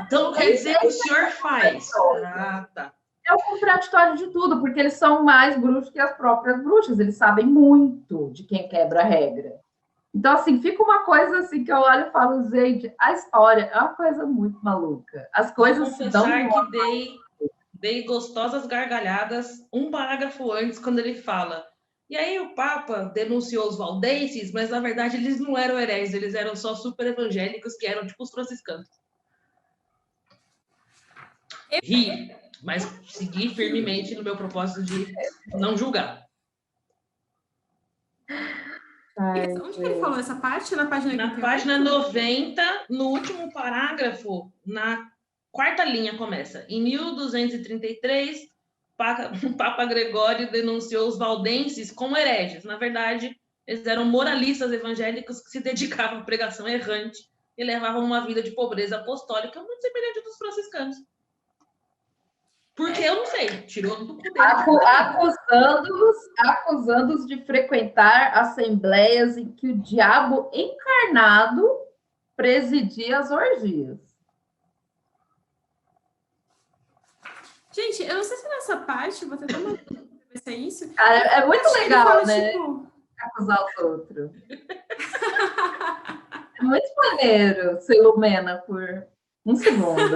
Então quer dizer que o senhor faz. Ah, tá. É o contraditório de tudo, porque eles são mais bruxos que as próprias bruxas. Eles sabem muito de quem quebra a regra. Então, assim, fica uma coisa assim que eu olho e falo, gente, a história é uma coisa muito maluca. As coisas se dão... que dei gostosas gargalhadas um parágrafo antes, quando ele fala... E aí o Papa denunciou os valdenses, mas na verdade eles não eram hereges, eles eram só super evangélicos, que eram tipo os franciscanos. Ri, mas segui firmemente no meu propósito de não julgar. Onde que ele falou essa parte? Na página 88? Na página 90, no último parágrafo, na quarta linha começa. Em 1233... o Papa Gregório denunciou os valdenses como hereges. Na verdade, eles eram moralistas evangélicos que se dedicavam à pregação errante e levavam uma vida de pobreza apostólica muito semelhante dos franciscanos. Porque eu não sei, tirou do cu dele. Acusando-os de frequentar assembleias em que o diabo encarnado presidia as orgias. Gente, eu não sei se nessa parte, vou tentar ver se é isso. É muito legal, fala, né? Tipo... Acusar os outros. É muito maneiro ser Lumena por um segundo.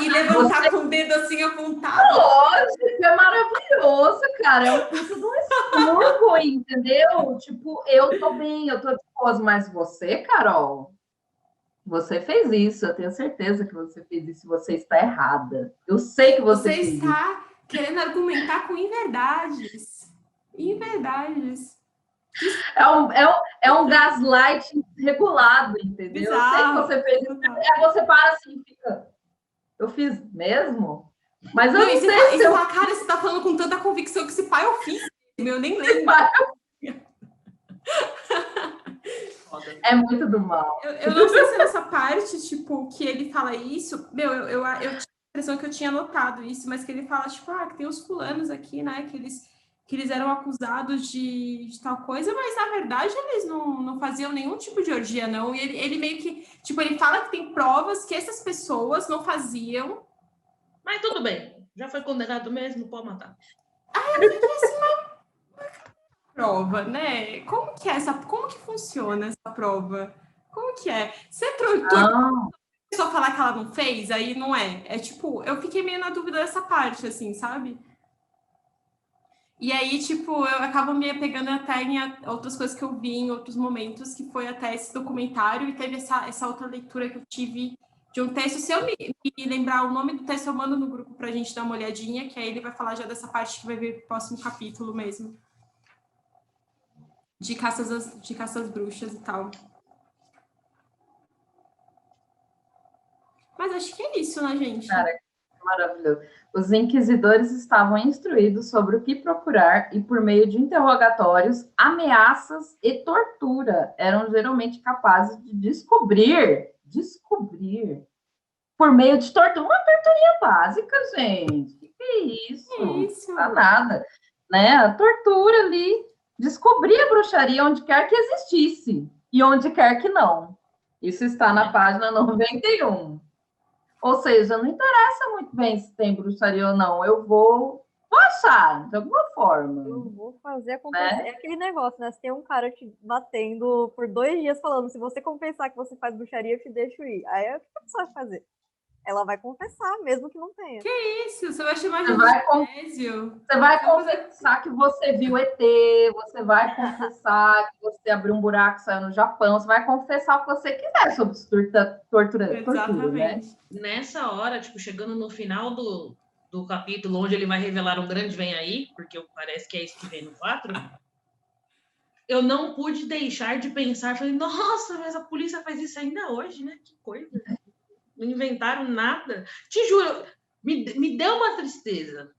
E levantar com o dedo assim apontado. Lógico, é maravilhoso, cara. É um puto de um expurgo, entendeu? Tipo, eu tô bem, eu tô disposta, mas você, Carol... Você fez isso, eu tenho certeza que você fez isso, você está errada. Eu sei que você fez está querendo argumentar com inverdades. Inverdades. É um gaslight regulado, entendeu? Eu sei que Bizarro. você fez. Você para assim e fica. Eu fiz mesmo? Mas eu não e sei você se eu fala, cara, você tá falando com tanta convicção que esse pai eu fiz. Eu nem fiz. lembro. É muito do mal. Eu não sei se é nessa parte, tipo, que ele fala isso. Meu, eu tinha a impressão que eu tinha notado isso, mas que ele fala, tipo, que tem os fulanos aqui, né? Que eles eram acusados de tal coisa, mas na verdade eles não faziam nenhum tipo de orgia, não. E ele meio que, tipo, ele fala que tem provas que essas pessoas não faziam. Mas tudo bem, já foi condenado mesmo, pode matar. Prova, né? Como que funciona essa prova? Como que é? Você só falar que ela não fez, aí não é. É tipo, eu fiquei meio na dúvida dessa parte, assim, sabe? E aí, tipo, eu acabo me apegando até em outras coisas que eu vi em outros momentos, que foi até esse documentário, e teve essa outra leitura que eu tive de um texto. Se eu me lembrar o nome do texto, eu mando no grupo pra gente dar uma olhadinha, que aí ele vai falar já dessa parte que vai vir pro próximo capítulo mesmo. De caças às bruxas e tal. Mas acho que é isso, né, gente? Cara, maravilhoso. Os inquisidores estavam instruídos sobre o que procurar e, por meio de interrogatórios, ameaças e tortura, eram geralmente capazes de descobrir, por meio de tortura, uma torturinha básica, gente. Que é isso? É isso. Não dá nada. Né? A tortura ali, descobrir a bruxaria onde quer que existisse e onde quer que não. Isso está na página 91. Ou seja, não interessa muito bem se tem bruxaria ou não. Eu vou achar, de alguma forma. Eu vou fazer acontecer. É aquele negócio, né? Se tem um cara te batendo por 2 dias falando, se você confessar que você faz bruxaria, eu te deixo ir. Aí o que a pessoa vai fazer? Ela vai confessar, mesmo que não tenha. Que isso? Você vai chamar de Você vai confessar que você viu ET, você vai confessar que você abriu um buraco e saiu no Japão, você vai confessar o que você quiser sobre tortura, né? Nessa hora, tipo, chegando no final do capítulo, onde ele vai revelar um grande vem aí, porque parece que é isso que vem no 4, eu não pude deixar de pensar, falei, nossa, mas a polícia faz isso ainda hoje, né? Que coisa. Não inventaram nada. Te juro, me deu uma tristeza.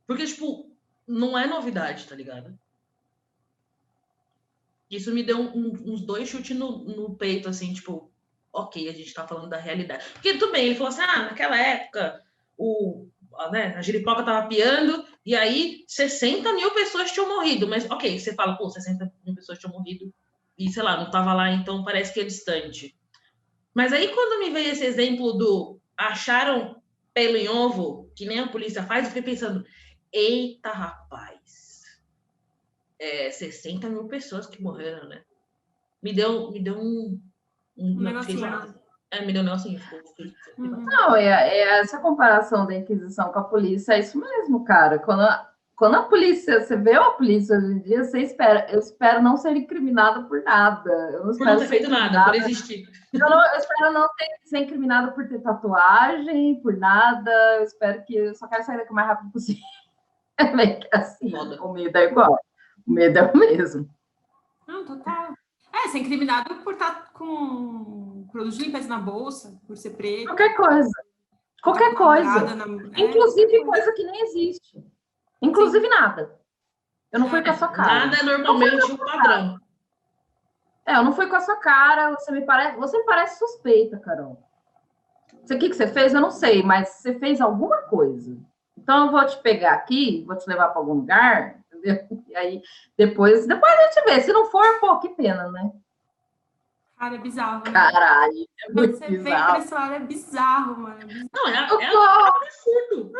Porque, tipo, não é novidade, tá ligado? Isso me deu uns 2 chutes no peito, assim, tipo, ok, a gente tá falando da realidade. Porque tudo bem, ele falou assim, naquela época, a giripoca tava piando, e aí 60 mil pessoas tinham morrido. Mas, ok, você fala, 60 mil pessoas tinham morrido, e sei lá, não tava lá, então parece que é distante. Mas aí, quando me veio esse exemplo do acharam pelo em ovo, que nem a polícia faz, eu fiquei pensando, eita, rapaz, 60 mil pessoas que morreram, né? Me deu um negocinho. Me deu um negocinho. Não, essa comparação da Inquisição com a polícia, é isso mesmo, cara. Quando a polícia, você vê a polícia hoje em dia, eu espero não ser incriminada por nada. Eu não por não ter feito nada, por existir. Eu espero não ser incriminada por ter tatuagem, por nada. Eu só quero sair daqui o mais rápido possível. É meio que assim, o medo é igual. O medo é o mesmo. Não, total. Ser incriminado por estar com produto de limpeza na bolsa, por ser preto. Qualquer coisa. Inclusive coisa que nem existe. Inclusive nada. Eu não fui com a sua cara. Nada é normalmente um padrão. Eu não fui com a sua cara. Você me parece suspeita, Carol. O que você fez? Eu não sei, mas você fez alguma coisa. Então eu vou te pegar aqui, vou te levar para algum lugar, entendeu? E aí depois a gente vê. Se não for, pô, que pena, né? Cara, é bizarro. Né? Caralho, é muito você bizarro. vê por esse lado, é bizarro, mano. Não, é absurdo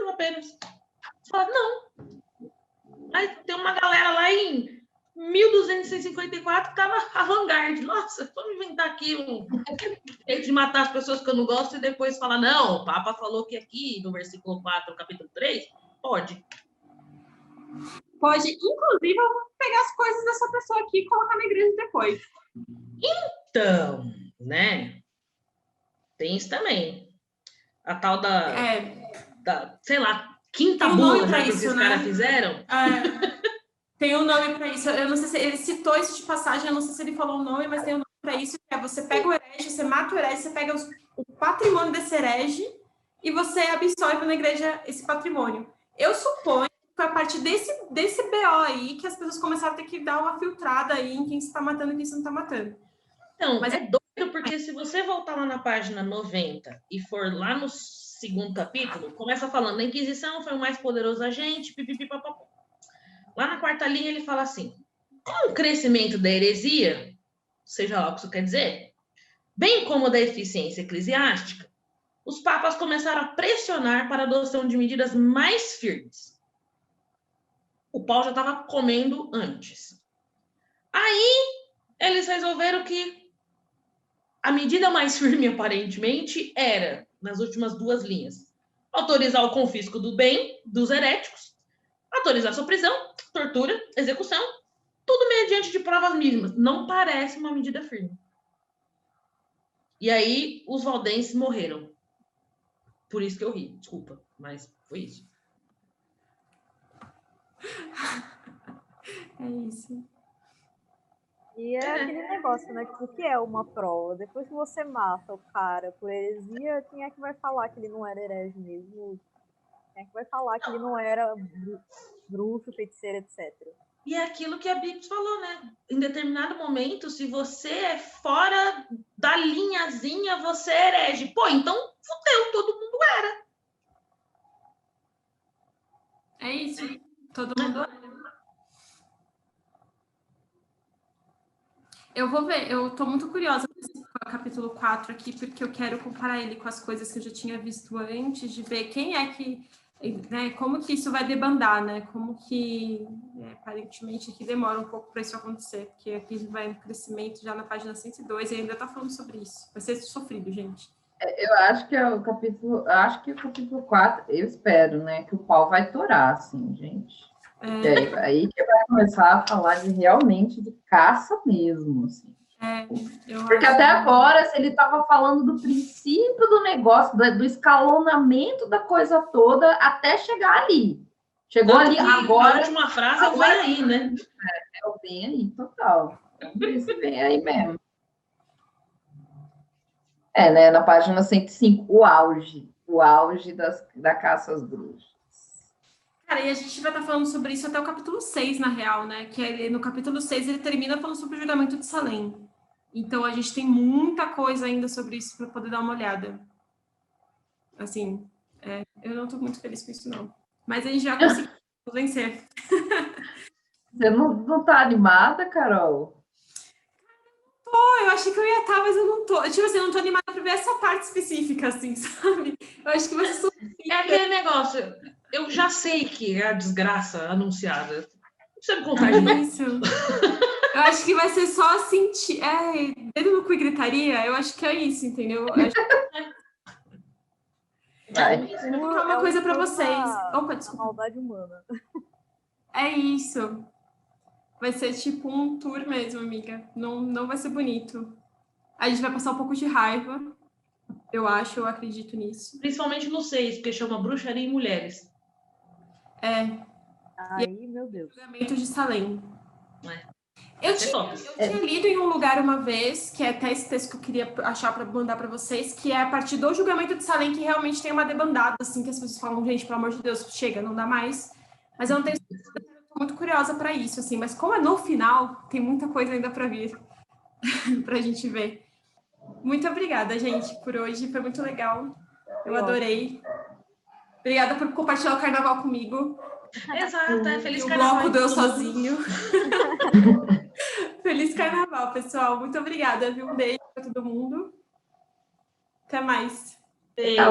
apenas. Você fala, não. Aí tem uma galera lá em 1254 que tava avant-garde. Nossa, vamos inventar aqui um jeito de matar as pessoas que eu não gosto e depois falar, não, o Papa falou que aqui no versículo 4, capítulo 3, pode. Pode, inclusive, eu vou pegar as coisas dessa pessoa aqui e colocar na igreja depois. Então, né? Tem isso também. A tal da sei lá, quinta Tem um nome bula pra já que isso, esses né? caras fizeram. Tem um nome para isso. Eu não sei se ele citou isso de passagem, eu não sei se ele falou o nome, mas tem um nome para isso, que é você pega o herege, você mata o herege, você pega o patrimônio desse herege e você absorve na igreja esse patrimônio. Eu suponho que foi a partir desse BO aí que as pessoas começaram a ter que dar uma filtrada aí em quem se está matando e quem se não está matando. Então, Mas é doido, porque se você voltar lá na página 90 e for lá no segundo capítulo, começa falando, a Inquisição foi o mais poderoso agente, pipipipapapá. Lá na quarta linha ele fala assim, com o crescimento da heresia, seja lá o que isso quer dizer, bem como da eficiência eclesiástica, os papas começaram a pressionar para a adoção de medidas mais firmes. O pau já estava comendo antes. Aí, eles resolveram que a medida mais firme, aparentemente, era, nas últimas duas linhas, autorizar o confisco do bem dos heréticos, autorizar sua prisão, tortura, execução, tudo mediante de provas mínimas. Não parece uma medida firme. E aí, os valdenses morreram. Por isso que eu ri, desculpa, mas foi isso. É isso. E é aquele negócio, né? Tipo, o que é uma prova? Depois que você mata o cara por heresia, quem é que vai falar que ele não era herege mesmo? Quem é que vai falar que ele não era bruxo, feiticeiro, etc. E é aquilo que a Bibs falou, né? Em determinado momento, se você é fora da linhazinha, você é herege. Pô, então fudeu, todo mundo era. É isso. Todo mundo. Eu vou ver, eu tô muito curiosa com o capítulo 4 aqui, porque eu quero comparar ele com as coisas que eu já tinha visto antes, de ver quem é que, né, como que isso vai debandar, né, como que, aparentemente, aqui demora um pouco para isso acontecer, porque aqui vai em crescimento já na página 102 e ainda tá falando sobre isso. Vai ser sofrido, gente. Eu acho que o capítulo 4, eu espero, né, que o pau vai torar, assim, gente. E aí que vai começar a falar realmente de caça mesmo, assim. Porque até agora, se ele estava falando do princípio do negócio, do escalonamento da coisa toda até chegar ali. Chegou ali agora. A última frase é o vem aí, né? É o vem aí, total. Vamos ver se vem aí mesmo. Né, na página 105, o auge da caça às bruxas. Cara, e a gente vai estar falando sobre isso até o capítulo 6, na real, né? Que no capítulo 6 ele termina falando sobre o julgamento de Salem. Então a gente tem muita coisa ainda sobre isso para poder dar uma olhada. Assim, eu não estou muito feliz com isso, não. Mas a gente já conseguiu vencer. Você não tá animada, Carol? Eu achei que eu ia estar, mas eu não tô. Tipo assim, eu não tô animada para ver essa parte específica, assim, sabe? Eu acho que vai ser É aquele negócio, eu já sei que é a desgraça anunciada. Não precisa me contar de novo. Isso. Eu acho que vai ser só sentir. Dedo no cu e gritaria, eu acho que é isso, entendeu? Eu acho que... Vou contar uma coisa para vocês. Opa, desculpa. Maldade humana. É isso. Vai ser tipo um tour mesmo, amiga. Não vai ser bonito. A gente vai passar um pouco de raiva. Eu acredito nisso. Principalmente no 6, porque chama Bruxaria em Mulheres. Aí, meu Deus. Julgamento de Salem. Eu tinha lido em um lugar uma vez, que é até esse texto que eu queria achar para mandar para vocês, que é a partir do julgamento de Salem que realmente tem uma debandada, assim, que as pessoas falam, gente, pelo amor de Deus, chega, não dá mais. Mas eu não tenho certeza, eu tô muito curiosa para isso, assim, mas como é no final, tem muita coisa ainda para vir, para a gente ver. Muito obrigada, gente, por hoje, foi muito legal, eu adorei. Obrigada por compartilhar o carnaval comigo. Exato, feliz e carnaval. O bloco deu sozinho. Feliz carnaval, pessoal. Muito obrigada, viu? Um beijo para todo mundo. Até mais. Beijo.